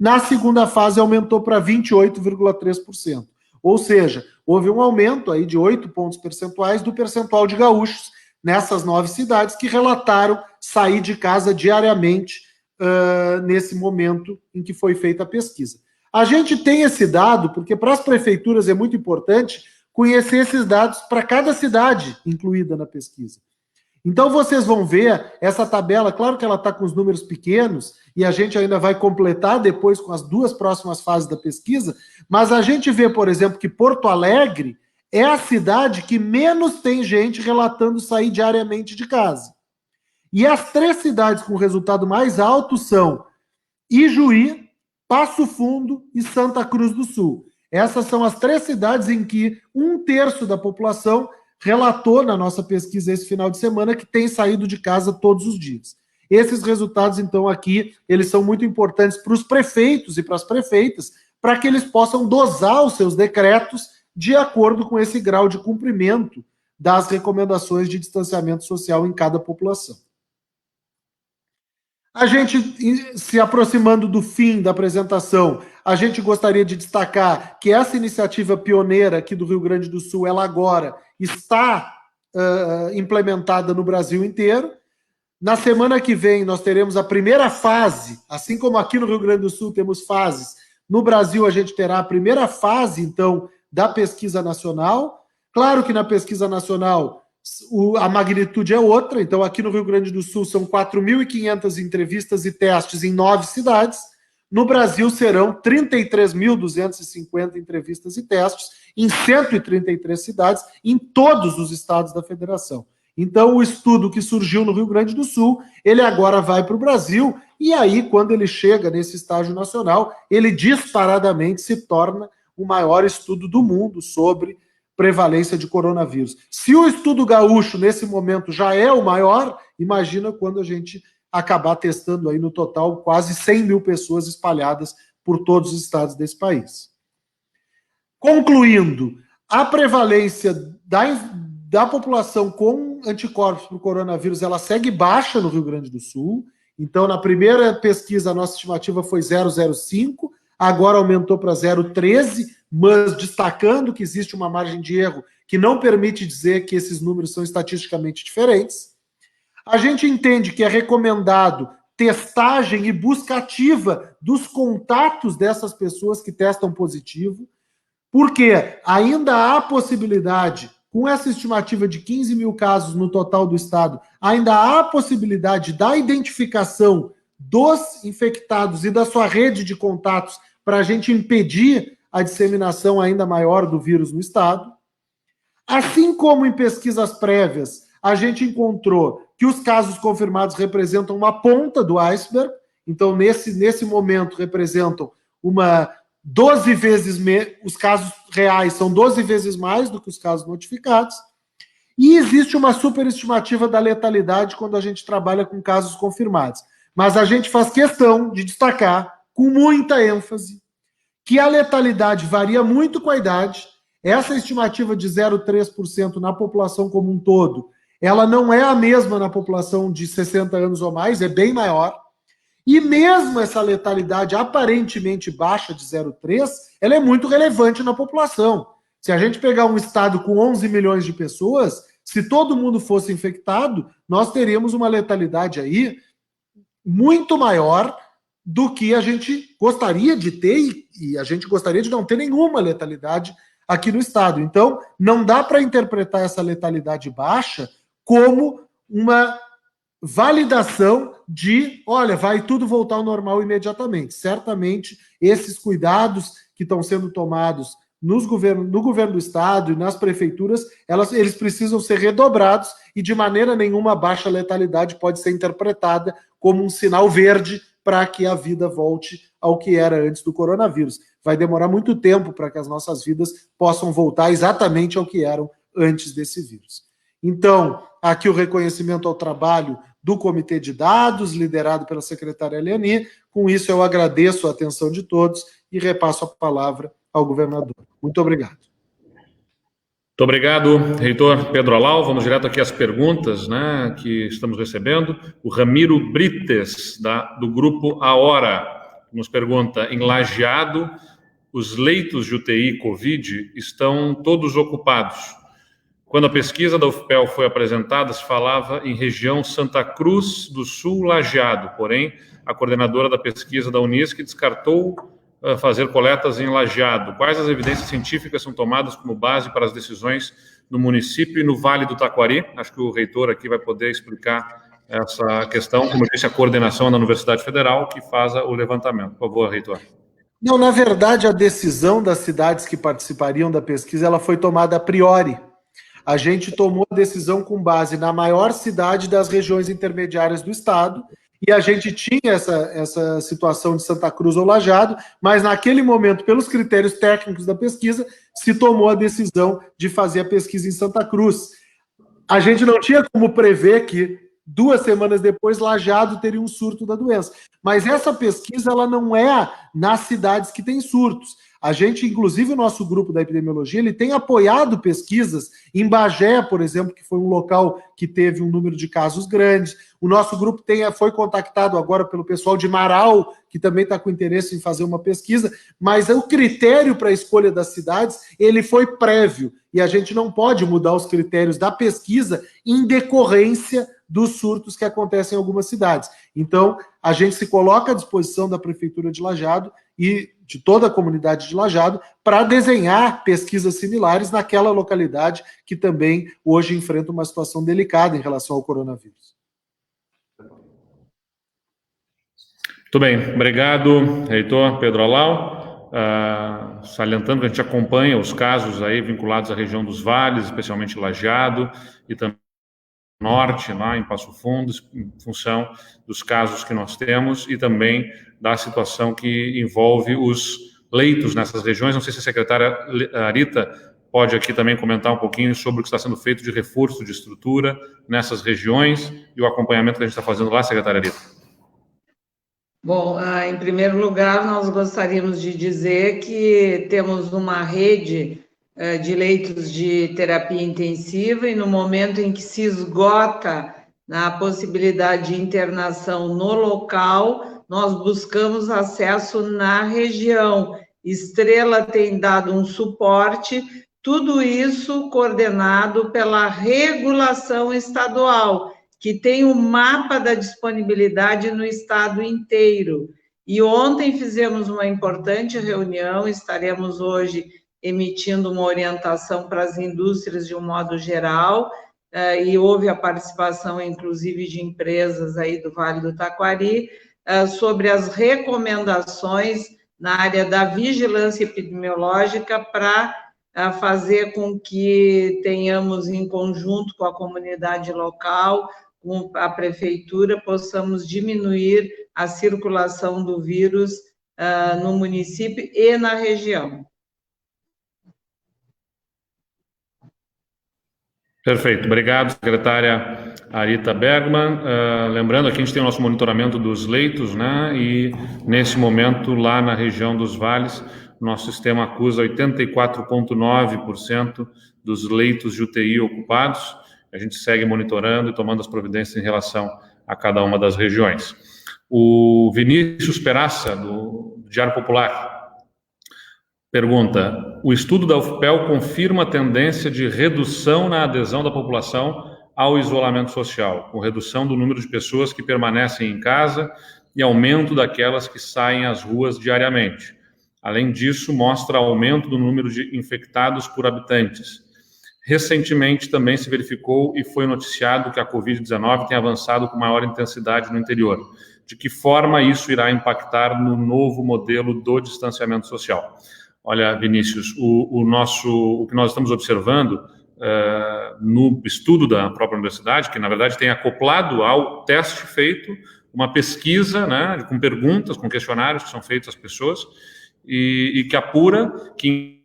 Na segunda fase aumentou para 28,3%. Ou seja, houve um aumento aí de 8 pontos percentuais do percentual de gaúchos nessas 9 cidades que relataram sair de casa diariamente nesse momento em que foi feita a pesquisa. A gente tem esse dado porque para as prefeituras é muito importante conhecer esses dados para cada cidade incluída na pesquisa. Então vocês vão ver essa tabela, claro que ela está com os números pequenos e a gente ainda vai completar depois com as 2 próximas fases da pesquisa, mas a gente vê, por exemplo, que Porto Alegre é a cidade que menos tem gente relatando sair diariamente de casa. E as 3 cidades com resultado mais alto são Ijuí, Passo Fundo e Santa Cruz do Sul. Essas são as 3 cidades em que 1/3 da população relatou na nossa pesquisa esse final de semana que tem saído de casa todos os dias. Esses resultados, então, aqui, eles são muito importantes para os prefeitos e para as prefeitas, para que eles possam dosar os seus decretos de acordo com esse grau de cumprimento das recomendações de distanciamento social em cada população. A gente, se aproximando do fim da apresentação, a gente gostaria de destacar que essa iniciativa pioneira aqui do Rio Grande do Sul, ela agora está implementada no Brasil inteiro. Na semana que vem, nós teremos a primeira fase, assim como aqui no Rio Grande do Sul temos fases, no Brasil a gente terá a primeira fase, então, da pesquisa nacional. Claro que na pesquisa nacional a magnitude é outra, então aqui no Rio Grande do Sul são 4.500 entrevistas e testes em 9 cidades. No Brasil serão 33.250 entrevistas e testes em 133 cidades, em todos os estados da federação. Então o estudo que surgiu no Rio Grande do Sul, ele agora vai para o Brasil, e aí quando ele chega nesse estágio nacional, ele disparadamente se torna o maior estudo do mundo sobre prevalência de coronavírus. Se o estudo gaúcho, nesse momento, já é o maior, imagina quando a gente acabar testando aí no total quase 100.000 pessoas espalhadas por todos os estados desse país. Concluindo, a prevalência da população com anticorpos para o coronavírus, ela segue baixa no Rio Grande do Sul. Então, na primeira pesquisa, a nossa estimativa foi 0,05, agora aumentou para 0,13, mas destacando que existe uma margem de erro que não permite dizer que esses números são estatisticamente diferentes. A gente entende que é recomendado testagem e busca ativa dos contatos dessas pessoas que testam positivo, porque ainda há possibilidade, com essa estimativa de 15.000 casos no total do estado, ainda há possibilidade da identificação dos infectados e da sua rede de contatos para a gente impedir a disseminação ainda maior do vírus no estado. Assim como em pesquisas prévias, a gente encontrou que os casos confirmados representam uma ponta do iceberg, então nesse momento representam 12 vezes, os casos reais são 12 vezes mais do que os casos notificados, e existe uma superestimativa da letalidade quando a gente trabalha com casos confirmados. Mas a gente faz questão de destacar, com muita ênfase, que a letalidade varia muito com a idade. Essa estimativa de 0,3% na população como um todo, ela não é a mesma na população de 60 anos ou mais, é bem maior. E mesmo essa letalidade aparentemente baixa de 0,3%, ela é muito relevante na população. Se a gente pegar um estado com 11 milhões de pessoas, se todo mundo fosse infectado, nós teríamos uma letalidade aí muito maior do que a gente gostaria de ter, e a gente gostaria de não ter nenhuma letalidade aqui no estado. Então, não dá para interpretar essa letalidade baixa como uma validação de, olha, vai tudo voltar ao normal imediatamente. Certamente, esses cuidados que estão sendo tomados no governo do estado e nas prefeituras, eles precisam ser redobrados e de maneira nenhuma a baixa letalidade pode ser interpretada como um sinal verde para que a vida volte ao que era antes do coronavírus. Vai demorar muito tempo para que as nossas vidas possam voltar exatamente ao que eram antes desse vírus. Então, aqui o reconhecimento ao trabalho do Comitê de Dados, liderado pela secretária Eliani. Com isso, eu agradeço a atenção de todos e repasso a palavra ao governador. Muito obrigado. Muito obrigado, reitor Pedro Alau. Vamos direto aqui às perguntas, né, que estamos recebendo. O Ramiro Brites, do grupo A Hora, nos pergunta: em Lajeado, os leitos de UTI Covid estão todos ocupados. Quando a pesquisa da UFPEL foi apresentada, se falava em região Santa Cruz do Sul, Lajeado. Porém, a coordenadora da pesquisa da Unisc descartou fazer coletas em Lajeado. Quais as evidências científicas são tomadas como base para as decisões no município e no Vale do Taquari? Acho que o reitor aqui vai poder explicar essa questão. Como eu disse, a coordenação da Universidade Federal que faz o levantamento. Por favor, reitor. Não, na verdade, a decisão das cidades que participariam da pesquisa, ela foi tomada a priori. A gente tomou a decisão com base na maior cidade das regiões intermediárias do estado, e a gente tinha essa situação de Santa Cruz ou Lajeado, mas naquele momento, pelos critérios técnicos da pesquisa, se tomou a decisão de fazer a pesquisa em Santa Cruz. A gente não tinha como prever que 2 semanas depois Lajeado teria um surto da doença. Mas essa pesquisa ela não é nas cidades que têm surtos. A gente, inclusive o nosso grupo da epidemiologia, ele tem apoiado pesquisas em Bagé, por exemplo, que foi um local que teve um número de casos grandes. O nosso grupo foi contactado agora pelo pessoal de Marau, que também está com interesse em fazer uma pesquisa, mas o critério para a escolha das cidades, ele foi prévio, e a gente não pode mudar os critérios da pesquisa em decorrência dos surtos que acontecem em algumas cidades. Então, a gente se coloca à disposição da Prefeitura de Lajeado e de toda a comunidade de Lajeado para desenhar pesquisas similares naquela localidade que também hoje enfrenta uma situação delicada em relação ao coronavírus. Muito bem, obrigado, reitor Pedro Alau. Salientando que a gente acompanha os casos aí vinculados à região dos vales, especialmente Lajeado, e também norte, lá em Passo Fundo, em função dos casos que nós temos e também da situação que envolve os leitos nessas regiões. Não sei se a secretária Arita pode aqui também comentar um pouquinho sobre o que está sendo feito de reforço de estrutura nessas regiões e o acompanhamento que a gente está fazendo lá, secretária Arita. Bom, em primeiro lugar, nós gostaríamos de dizer que temos uma rede de leitos de terapia intensiva e no momento em que se esgota a possibilidade de internação no local, nós buscamos acesso na região. Estrela tem dado um suporte, tudo isso coordenado pela regulação estadual, que tem um mapa da disponibilidade no estado inteiro. E ontem fizemos uma importante reunião, estaremos hoje emitindo uma orientação para as indústrias de um modo geral, e houve a participação, inclusive, de empresas aí do Vale do Taquari, sobre as recomendações na área da vigilância epidemiológica para fazer com que tenhamos, em conjunto com a comunidade local, com a prefeitura, possamos diminuir a circulação do vírus no município e na região. Perfeito, obrigado, secretária Arita Bergman. Lembrando, aqui a gente tem o nosso monitoramento dos leitos, né? E nesse momento, lá na região dos vales, nosso sistema acusa 84,9% dos leitos de UTI ocupados. A gente segue monitorando e tomando as providências em relação a cada uma das regiões. O Vinícius Peraça, do Diário Popular, pergunta: o estudo da UFPEL confirma a tendência de redução na adesão da população ao isolamento social, com redução do número de pessoas que permanecem em casa e aumento daquelas que saem às ruas diariamente. Além disso, mostra aumento do número de infectados por habitantes. Recentemente, também se verificou e foi noticiado que a Covid-19 tem avançado com maior intensidade no interior. De que forma isso irá impactar no novo modelo do distanciamento social? Olha, Vinícius, o que nós estamos observando no estudo da própria universidade, que na verdade tem acoplado ao teste feito, uma pesquisa, né, com perguntas, com questionários que são feitos às pessoas, e que apura que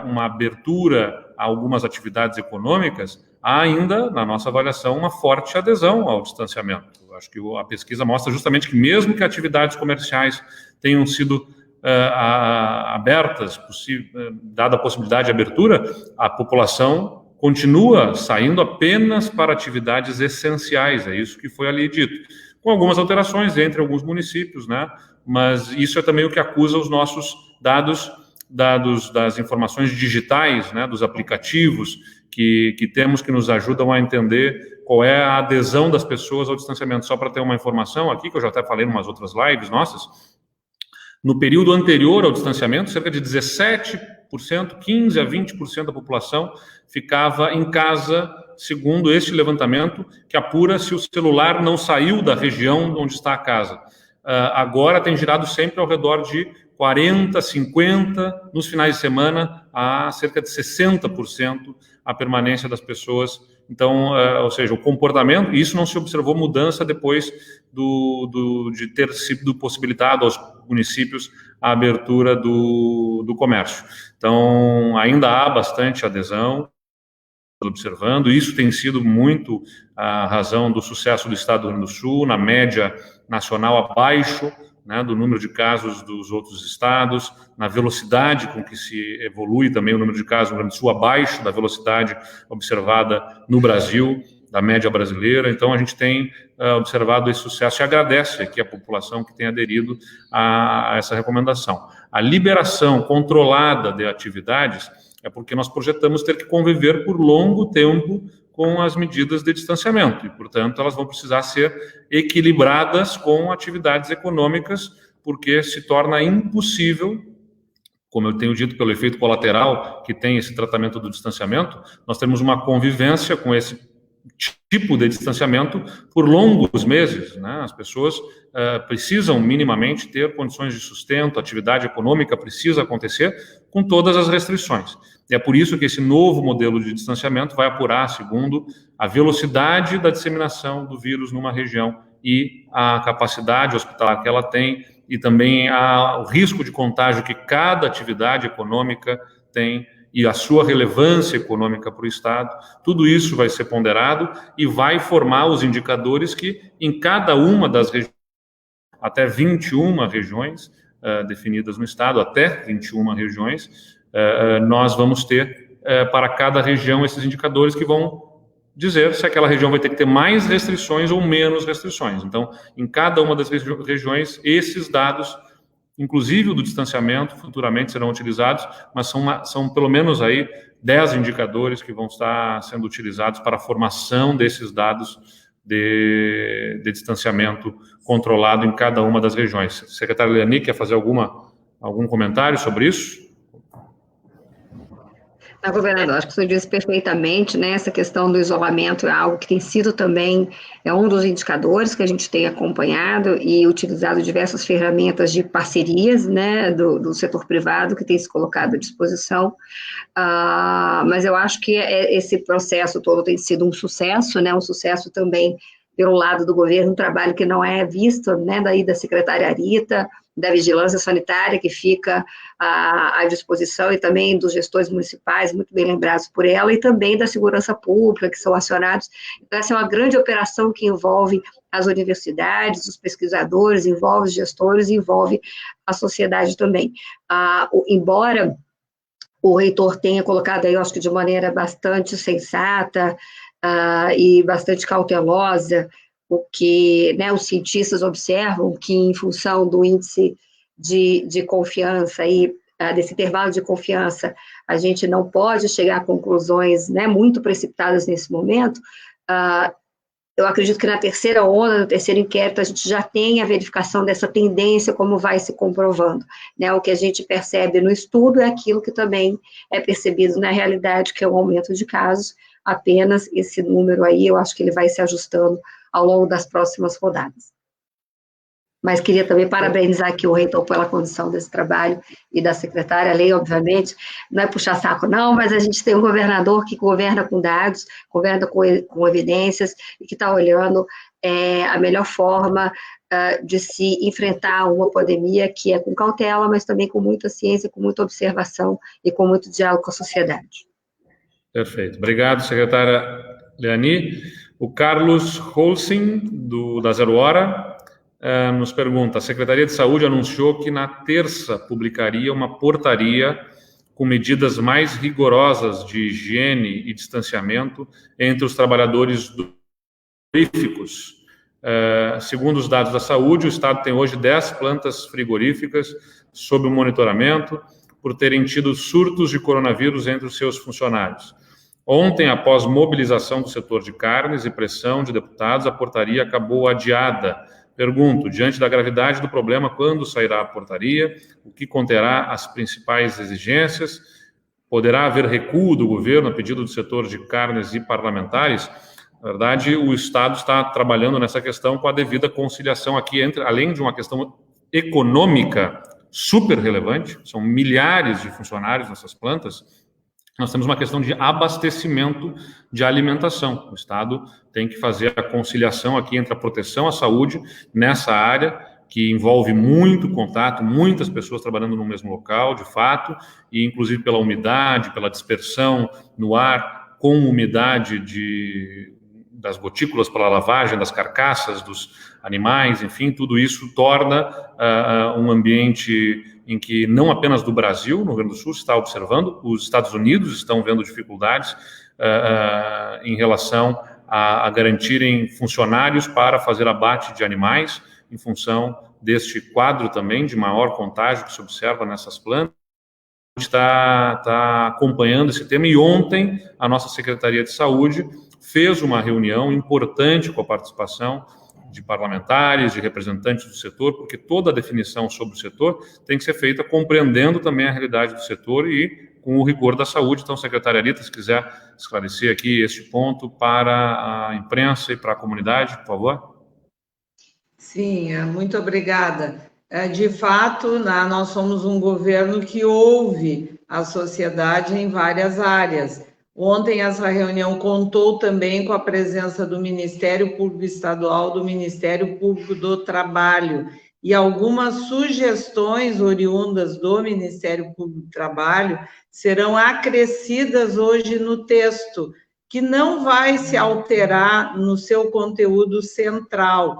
uma abertura a algumas atividades econômicas, há ainda, na nossa avaliação, uma forte adesão ao distanciamento. Eu acho que a pesquisa mostra justamente que mesmo que atividades comerciais tenham sido abertas, dada a possibilidade de abertura, a população continua saindo apenas para atividades essenciais, é isso que foi ali dito, com algumas alterações entre alguns municípios, né? Mas isso é também o que acusa os nossos dados das informações digitais, né, dos aplicativos que temos, que nos ajudam a entender qual é a adesão das pessoas ao distanciamento. Só para ter uma informação aqui, que eu já até falei em umas outras lives nossas, no período anterior ao distanciamento, cerca de 17%, 15% a 20% da população ficava em casa, segundo este levantamento, que apura se o celular não saiu da região onde está a casa. Agora tem girado sempre ao redor de 40%, 50%, nos finais de semana, a cerca de 60% a permanência das pessoas. Então, ou seja, o comportamento, e isso não se observou mudança depois de ter sido possibilitado aos municípios a abertura do comércio. Então, ainda há bastante adesão, observando, isso tem sido muito a razão do sucesso do Estado do Rio Grande do Sul, na média nacional abaixo, né, do número de casos dos outros estados, na velocidade com que se evolui também o número de casos no Rio Grande do Sul, abaixo da velocidade observada no Brasil, da média brasileira. Então, a gente tem observado esse sucesso e agradece aqui a população que tem aderido a essa recomendação. A liberação controlada de atividades é porque nós projetamos ter que conviver por longo tempo com as medidas de distanciamento e, portanto, elas vão precisar ser equilibradas com atividades econômicas, porque se torna impossível, como eu tenho dito, pelo efeito colateral que tem esse tratamento do distanciamento, nós temos uma convivência com esse tipo de distanciamento por longos meses, né? As pessoas precisam minimamente ter condições de sustento, a atividade econômica precisa acontecer com todas as restrições. E é por isso que esse novo modelo de distanciamento vai apurar, segundo, a velocidade da disseminação do vírus numa região e a capacidade hospitalar que ela tem e também o risco de contágio que cada atividade econômica tem e a sua relevância econômica para o Estado. Tudo isso vai ser ponderado e vai formar os indicadores que, em cada uma das regiões, até 21 regiões definidas no Estado, até 21 regiões, nós vamos ter para cada região esses indicadores que vão dizer se aquela região vai ter que ter mais restrições ou menos restrições. Então, em cada uma das regiões, esses dados, inclusive o do distanciamento, futuramente serão utilizados, mas são pelo menos aí 10 indicadores que vão estar sendo utilizados para a formação desses dados de distanciamento controlado em cada uma das regiões. Secretário Leani, quer fazer algum comentário sobre isso? Não, governador, acho que o senhor disse perfeitamente, né, essa questão do isolamento é algo que tem sido também, um dos indicadores que a gente tem acompanhado e utilizado diversas ferramentas de parcerias, né, do setor privado que tem se colocado à disposição, mas eu acho que esse processo todo tem sido um sucesso, né, um sucesso também pelo lado do governo, um trabalho que não é visto, né, daí da secretária Arita, da Vigilância Sanitária, que fica à disposição, e também dos gestores municipais, muito bem lembrados por ela, e também da Segurança Pública, que são acionados. Então, essa é uma grande operação que envolve as universidades, os pesquisadores, envolve os gestores, envolve a sociedade também. Embora o reitor tenha colocado aí, eu acho que de maneira bastante sensata e bastante cautelosa, o que, né, os cientistas observam que, em função do índice de confiança, desse intervalo de confiança, a gente não pode chegar a conclusões, né, muito precipitadas nesse momento. Eu acredito que na terceira onda, no terceiro inquérito, a gente já tem a verificação dessa tendência, como vai se comprovando, né? O que a gente percebe no estudo é aquilo que também é percebido na realidade, que é o aumento de casos. Apenas esse número aí, eu acho que ele vai se ajustando ao longo das próximas rodadas. Mas queria também parabenizar aqui o reitor pela condução desse trabalho e da secretária. A lei, obviamente, não é puxar saco, não, mas a gente tem um governador que governa com dados, governa com evidências, e que está olhando a melhor forma de se enfrentar uma pandemia, que é com cautela, mas também com muita ciência, com muita observação e com muito diálogo com a sociedade. Perfeito. Obrigado, secretária Leani. O Carlos Holcim, da Zero Hora, nos pergunta: a Secretaria de Saúde anunciou que na terça publicaria uma portaria com medidas mais rigorosas de higiene e distanciamento entre os trabalhadores frigoríficos. Segundo os dados da saúde, o Estado tem hoje 10 plantas frigoríficas sob o monitoramento por terem tido surtos de coronavírus entre os seus funcionários. Ontem, após mobilização do setor de carnes e pressão de deputados, a portaria acabou adiada. Pergunto, diante da gravidade do problema, quando sairá a portaria? O que conterá as principais exigências? Poderá haver recuo do governo a pedido do setor de carnes e parlamentares? Na verdade, o Estado está trabalhando nessa questão com a devida conciliação aqui, além de uma questão econômica super relevante, são milhares de funcionários nessas plantas, nós temos uma questão de abastecimento de alimentação. O Estado tem que fazer a conciliação aqui entre a proteção à saúde, nessa área, que envolve muito contato, muitas pessoas trabalhando no mesmo local, de fato, e inclusive pela umidade, pela dispersão no ar, com umidade das gotículas pela lavagem das carcaças dos animais, enfim, tudo isso torna um ambiente em que não apenas do Brasil, no Rio Grande do Sul, se está observando, os Estados Unidos estão vendo dificuldades em relação a garantirem funcionários para fazer abate de animais, em função deste quadro também de maior contágio que se observa nessas plantas. A gente está acompanhando esse tema, e ontem a nossa Secretaria de Saúde fez uma reunião importante com a participação de parlamentares, de representantes do setor, porque toda a definição sobre o setor tem que ser feita compreendendo também a realidade do setor e com o rigor da saúde. Então, secretária Arita, se quiser esclarecer aqui este ponto para a imprensa e para a comunidade, por favor. Sim, muito obrigada. De fato, nós somos um governo que ouve a sociedade em várias áreas. Ontem, essa reunião contou também com a presença do Ministério Público Estadual, do Ministério Público do Trabalho, e algumas sugestões oriundas do Ministério Público do Trabalho serão acrescidas hoje no texto, que não vai se alterar no seu conteúdo central.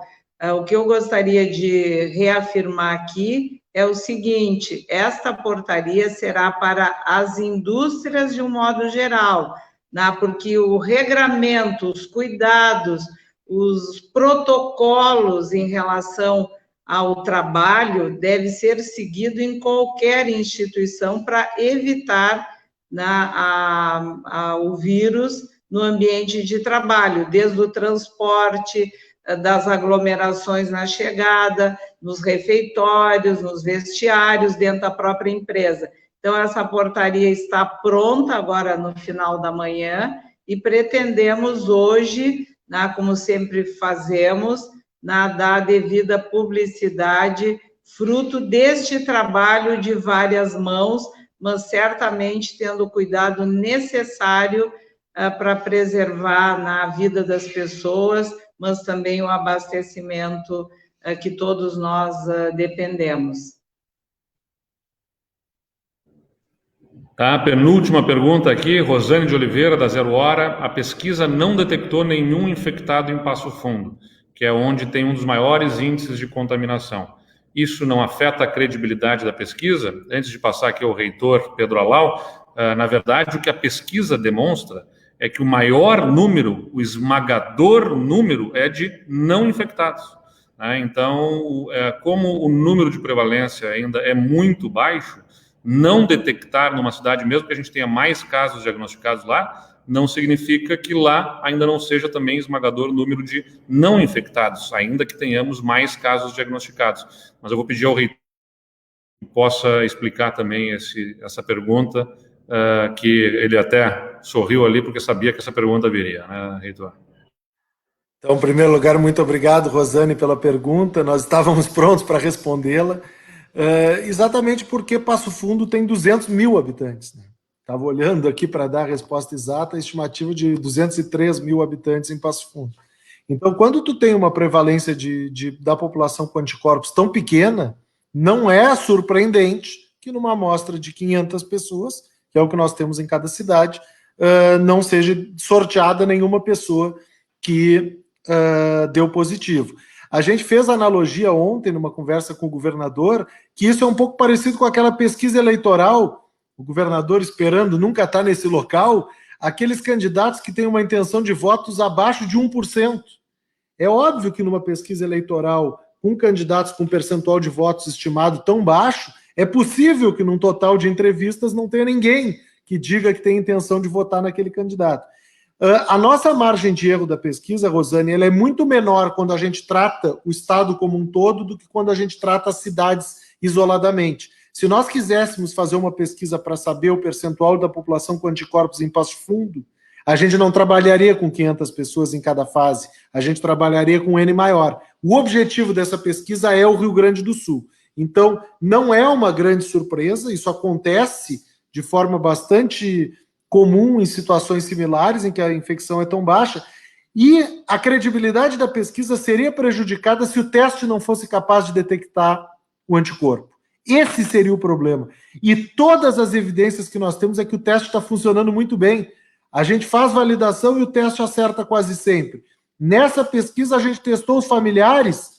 O que eu gostaria de reafirmar aqui é o seguinte: esta portaria será para as indústrias de um modo geral, né? Porque o regramento, os cuidados, os protocolos em relação ao trabalho deve ser seguido em qualquer instituição para evitar, né, o vírus no ambiente de trabalho, desde o transporte, das aglomerações na chegada, nos refeitórios, nos vestiários, dentro da própria empresa. Então, essa portaria está pronta agora no final da manhã e pretendemos hoje, né, como sempre fazemos, dar a devida publicidade, fruto deste trabalho de várias mãos, mas certamente tendo o cuidado necessário para preservar a vida das pessoas, mas também o abastecimento que todos nós dependemos. Tá, penúltima pergunta aqui, Rosane de Oliveira, da Zero Hora. A pesquisa não detectou nenhum infectado em Passo Fundo, que é onde tem um dos maiores índices de contaminação. Isso não afeta a credibilidade da pesquisa? Antes de passar aqui ao reitor Pedro Alau, na verdade, o que a pesquisa demonstra é que o maior número, o esmagador número, é de não infectados. Né? Então, como o número de prevalência ainda é muito baixo, não detectar numa cidade, mesmo que a gente tenha mais casos diagnosticados lá, não significa que lá ainda não seja também esmagador número de não infectados, ainda que tenhamos mais casos diagnosticados. Mas eu vou pedir ao reitor que possa explicar também essa pergunta, que ele até sorriu ali porque sabia que essa pergunta viria, né, reitor? Então, em primeiro lugar, muito obrigado, Rosane, pela pergunta. Nós estávamos prontos para respondê-la. Exatamente porque Passo Fundo tem 200 mil habitantes. Né? Estava olhando aqui para dar a resposta exata, a estimativa de 203 mil habitantes em Passo Fundo. Então, quando tu tem uma prevalência da população com anticorpos tão pequena, não é surpreendente que numa amostra de 500 pessoas, que é o que nós temos em cada cidade, não seja sorteada nenhuma pessoa que deu positivo. A gente fez analogia ontem, numa conversa com o governador, que isso é um pouco parecido com aquela pesquisa eleitoral, o governador esperando nunca estar nesse local, aqueles candidatos que têm uma intenção de votos abaixo de 1%. É óbvio que numa pesquisa eleitoral, com candidatos com percentual de votos estimado tão baixo, é possível que num total de entrevistas não tenha ninguém que diga que tem intenção de votar naquele candidato. A nossa margem de erro da pesquisa, Rosane, ela é muito menor quando a gente trata o Estado como um todo do que quando a gente trata as cidades isoladamente. Se nós quiséssemos fazer uma pesquisa para saber o percentual da população com anticorpos em Passo Fundo, a gente não trabalharia com 500 pessoas em cada fase, a gente trabalharia com um N maior. O objetivo dessa pesquisa é o Rio Grande do Sul. Então, não é uma grande surpresa, isso acontece de forma bastante comum em situações similares em que a infecção é tão baixa, e a credibilidade da pesquisa seria prejudicada se o teste não fosse capaz de detectar o anticorpo. Esse seria o problema. E todas as evidências que nós temos é que o teste está funcionando muito bem. A gente faz validação e o teste acerta quase sempre. Nessa pesquisa, a gente testou os familiares,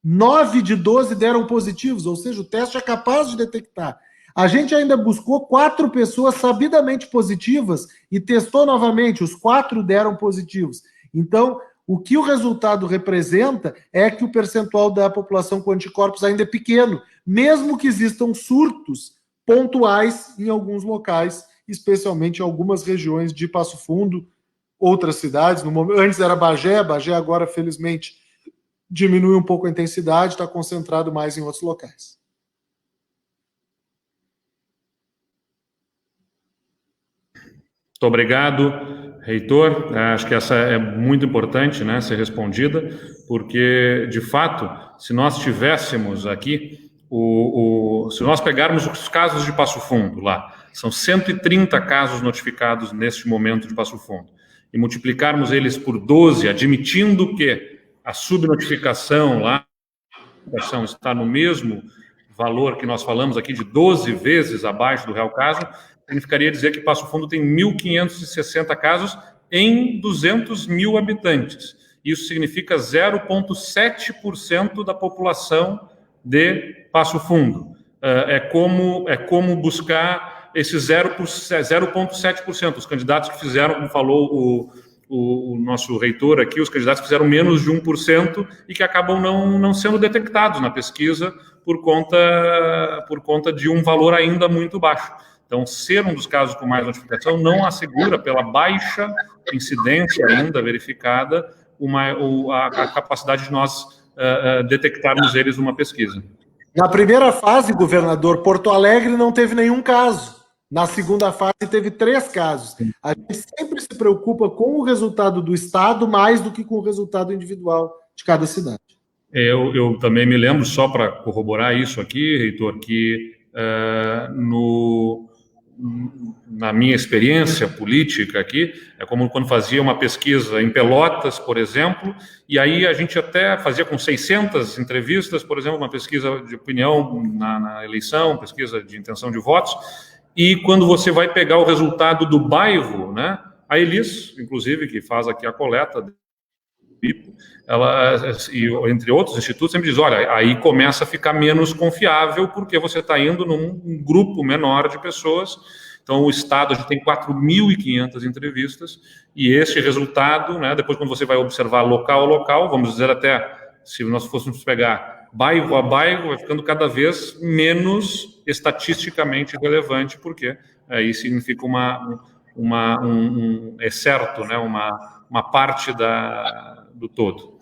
9 de 12 deram positivos, ou seja, o teste é capaz de detectar. A gente ainda buscou 4 pessoas sabidamente positivas e testou novamente, os 4 deram positivos. Então, o que o resultado representa é que o percentual da população com anticorpos ainda é pequeno, mesmo que existam surtos pontuais em alguns locais, especialmente em algumas regiões de Passo Fundo, outras cidades. Antes era Bagé agora, felizmente, diminui um pouco a intensidade, está concentrado mais em outros locais. Muito obrigado, reitor. Acho que essa é muito importante, né, ser respondida, porque, de fato, se nós tivéssemos aqui, se nós pegarmos os casos de Passo Fundo lá, são 130 casos notificados neste momento de Passo Fundo, e multiplicarmos eles por 12, admitindo que a subnotificação lá está no mesmo valor que nós falamos aqui, de 12 vezes abaixo do real caso, significaria dizer que Passo Fundo tem 1.560 casos em 200 mil habitantes. Isso significa 0,7% da população de Passo Fundo. É como buscar esse 0,7%. Os candidatos que fizeram, como falou o nosso reitor aqui, os candidatos fizeram menos de 1% e que acabam não sendo detectados na pesquisa por conta de um valor ainda muito baixo. Então, ser um dos casos com mais notificação não assegura, pela baixa incidência ainda verificada, a capacidade de nós detectarmos eles numa pesquisa. Na primeira fase, governador, Porto Alegre não teve nenhum caso. Na segunda fase, teve 3 casos. A gente sempre se preocupa com o resultado do Estado mais do que com o resultado individual de cada cidade. Eu também me lembro, só para corroborar isso aqui, reitor, que na minha experiência política aqui, é como quando fazia uma pesquisa em Pelotas, por exemplo, e aí a gente até fazia com 600 entrevistas, por exemplo, uma pesquisa de opinião na eleição, pesquisa de intenção de votos, e quando você vai pegar o resultado do bairro, né, a Elis, inclusive, que faz aqui a coleta, ela, e entre outros institutos, sempre diz, olha, aí começa a ficar menos confiável, porque você está indo num grupo menor de pessoas. Então, o Estado, a gente tem 4.500 entrevistas, e este resultado, né, depois quando você vai observar local a local, vamos dizer até, se nós fôssemos pegar bairro a bairro, vai ficando cada vez menos estatisticamente relevante, porque aí significa é certo, né, uma parte do todo.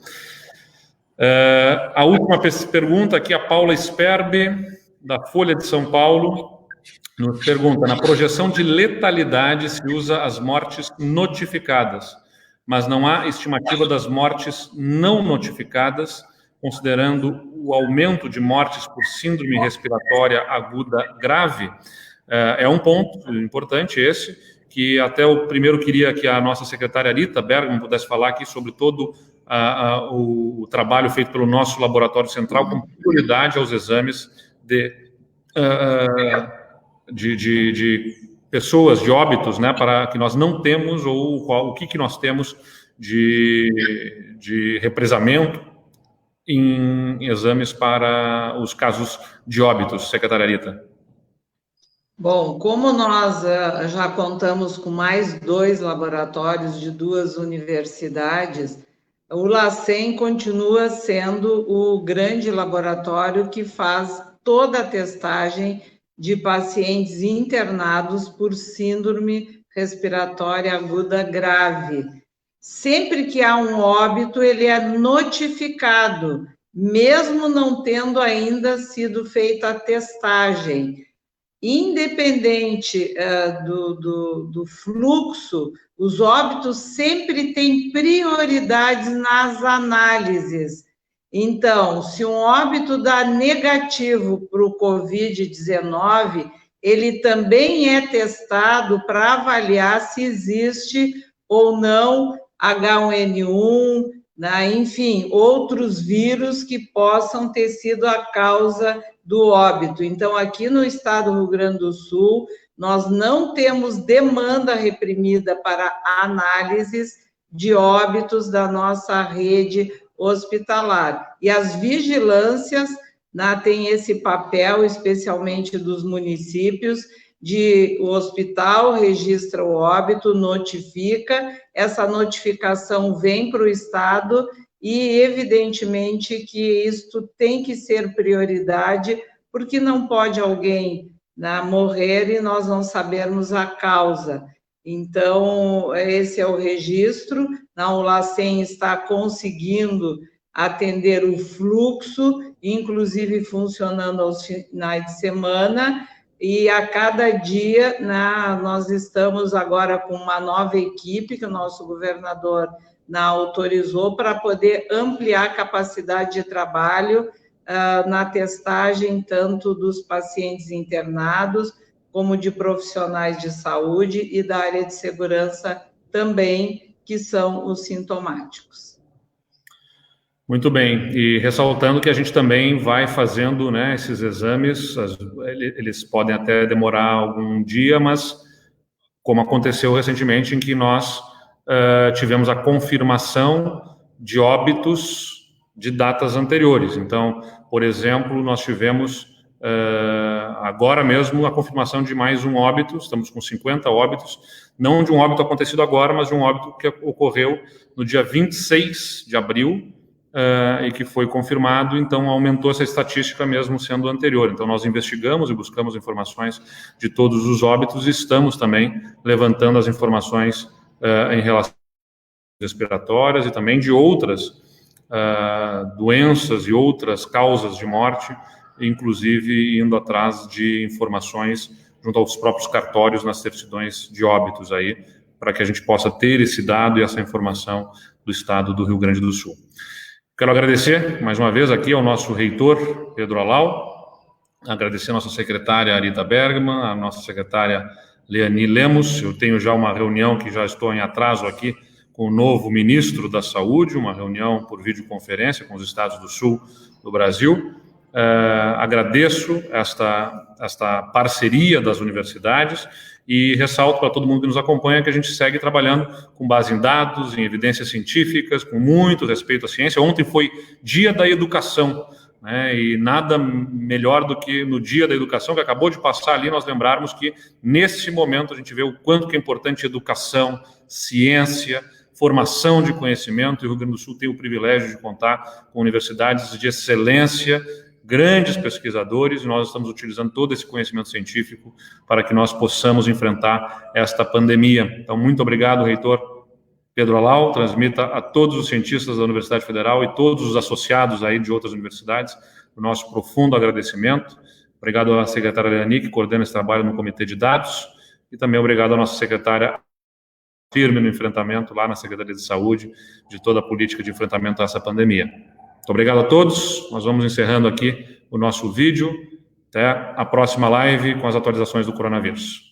A última pergunta aqui, a Paula Sperbe, da Folha de São Paulo, nos pergunta, na projeção de letalidade se usa as mortes notificadas, mas não há estimativa das mortes não notificadas, considerando o aumento de mortes por síndrome respiratória aguda grave. É um ponto importante esse, que até eu primeiro queria que a nossa secretária Rita Bergman pudesse falar aqui sobre todo o trabalho feito pelo nosso laboratório central com prioridade aos exames de pessoas, de óbitos, né, para que nós não temos, ou o que nós temos de represamento em exames para os casos de óbitos, secretária Rita. Bom, como nós já contamos com mais 2 laboratórios de 2 universidades, o LACEN continua sendo o grande laboratório que faz toda a testagem de pacientes internados por síndrome respiratória aguda grave. Sempre que há um óbito, ele é notificado, mesmo não tendo ainda sido feita a testagem. Independente do fluxo, os óbitos sempre têm prioridades nas análises. Então, se um óbito dá negativo para o Covid-19, ele também é testado para avaliar se existe ou não H1N1, né? Enfim, outros vírus que possam ter sido a causa do óbito. Então, aqui no estado do Rio Grande do Sul, nós não temos demanda reprimida para análises de óbitos da nossa rede hospitalar. E as vigilâncias, né, têm esse papel, especialmente dos municípios, o hospital registra o óbito, notifica, essa notificação vem para o estado e, evidentemente, que isto tem que ser prioridade, porque não pode alguém, né, morrer e nós não sabermos a causa. Então, esse é o registro. O LACEN está conseguindo atender o fluxo, inclusive funcionando aos finais de semana, e a cada dia, né, nós estamos agora com uma nova equipe que o nosso governador autorizou para poder ampliar a capacidade de trabalho na testagem tanto dos pacientes internados como de profissionais de saúde e da área de segurança também, que são os sintomáticos. Muito bem, e ressaltando que a gente também vai fazendo, né, esses exames, eles podem até demorar algum dia, mas como aconteceu recentemente em que nós tivemos a confirmação de óbitos de datas anteriores. Então, por exemplo, nós tivemos agora mesmo a confirmação de mais um óbito, estamos com 50 óbitos, não de um óbito acontecido agora, mas de um óbito que ocorreu no dia 26 de abril, e que foi confirmado, então aumentou essa estatística mesmo sendo anterior. Então nós investigamos e buscamos informações de todos os óbitos e estamos também levantando as informações em relação às respiratórias e também de outras doenças e outras causas de morte, inclusive indo atrás de informações junto aos próprios cartórios nas certidões de óbitos aí, para que a gente possa ter esse dado e essa informação do estado do Rio Grande do Sul. Quero agradecer mais uma vez aqui ao nosso reitor, Pedro Alau, agradecer a nossa secretária, Rita Bergman, a nossa secretária Leani Lemos. Eu tenho já uma reunião que já estou em atraso aqui com o novo ministro da Saúde, uma reunião por videoconferência com os estados do sul do Brasil. Agradeço esta parceria das universidades e ressalto para todo mundo que nos acompanha que a gente segue trabalhando com base em dados, em evidências científicas, com muito respeito à ciência. Ontem foi Dia da Educação, né, e nada melhor do que no Dia da Educação, que acabou de passar ali, nós lembrarmos que nesse momento a gente vê o quanto que é importante educação, ciência, formação de conhecimento, e o Rio Grande do Sul tem o privilégio de contar com universidades de excelência, grandes pesquisadores, e nós estamos utilizando todo esse conhecimento científico para que nós possamos enfrentar esta pandemia. Então, muito obrigado, reitor Pedro Alau, transmita a todos os cientistas da Universidade Federal e todos os associados aí de outras universidades o nosso profundo agradecimento. Obrigado à secretária Leani, que coordena esse trabalho no Comitê de Dados, e também obrigado à nossa secretária firme no enfrentamento lá na Secretaria de Saúde de toda a política de enfrentamento a essa pandemia. Muito obrigado a todos. Nós vamos encerrando aqui o nosso vídeo. Até a próxima live com as atualizações do coronavírus.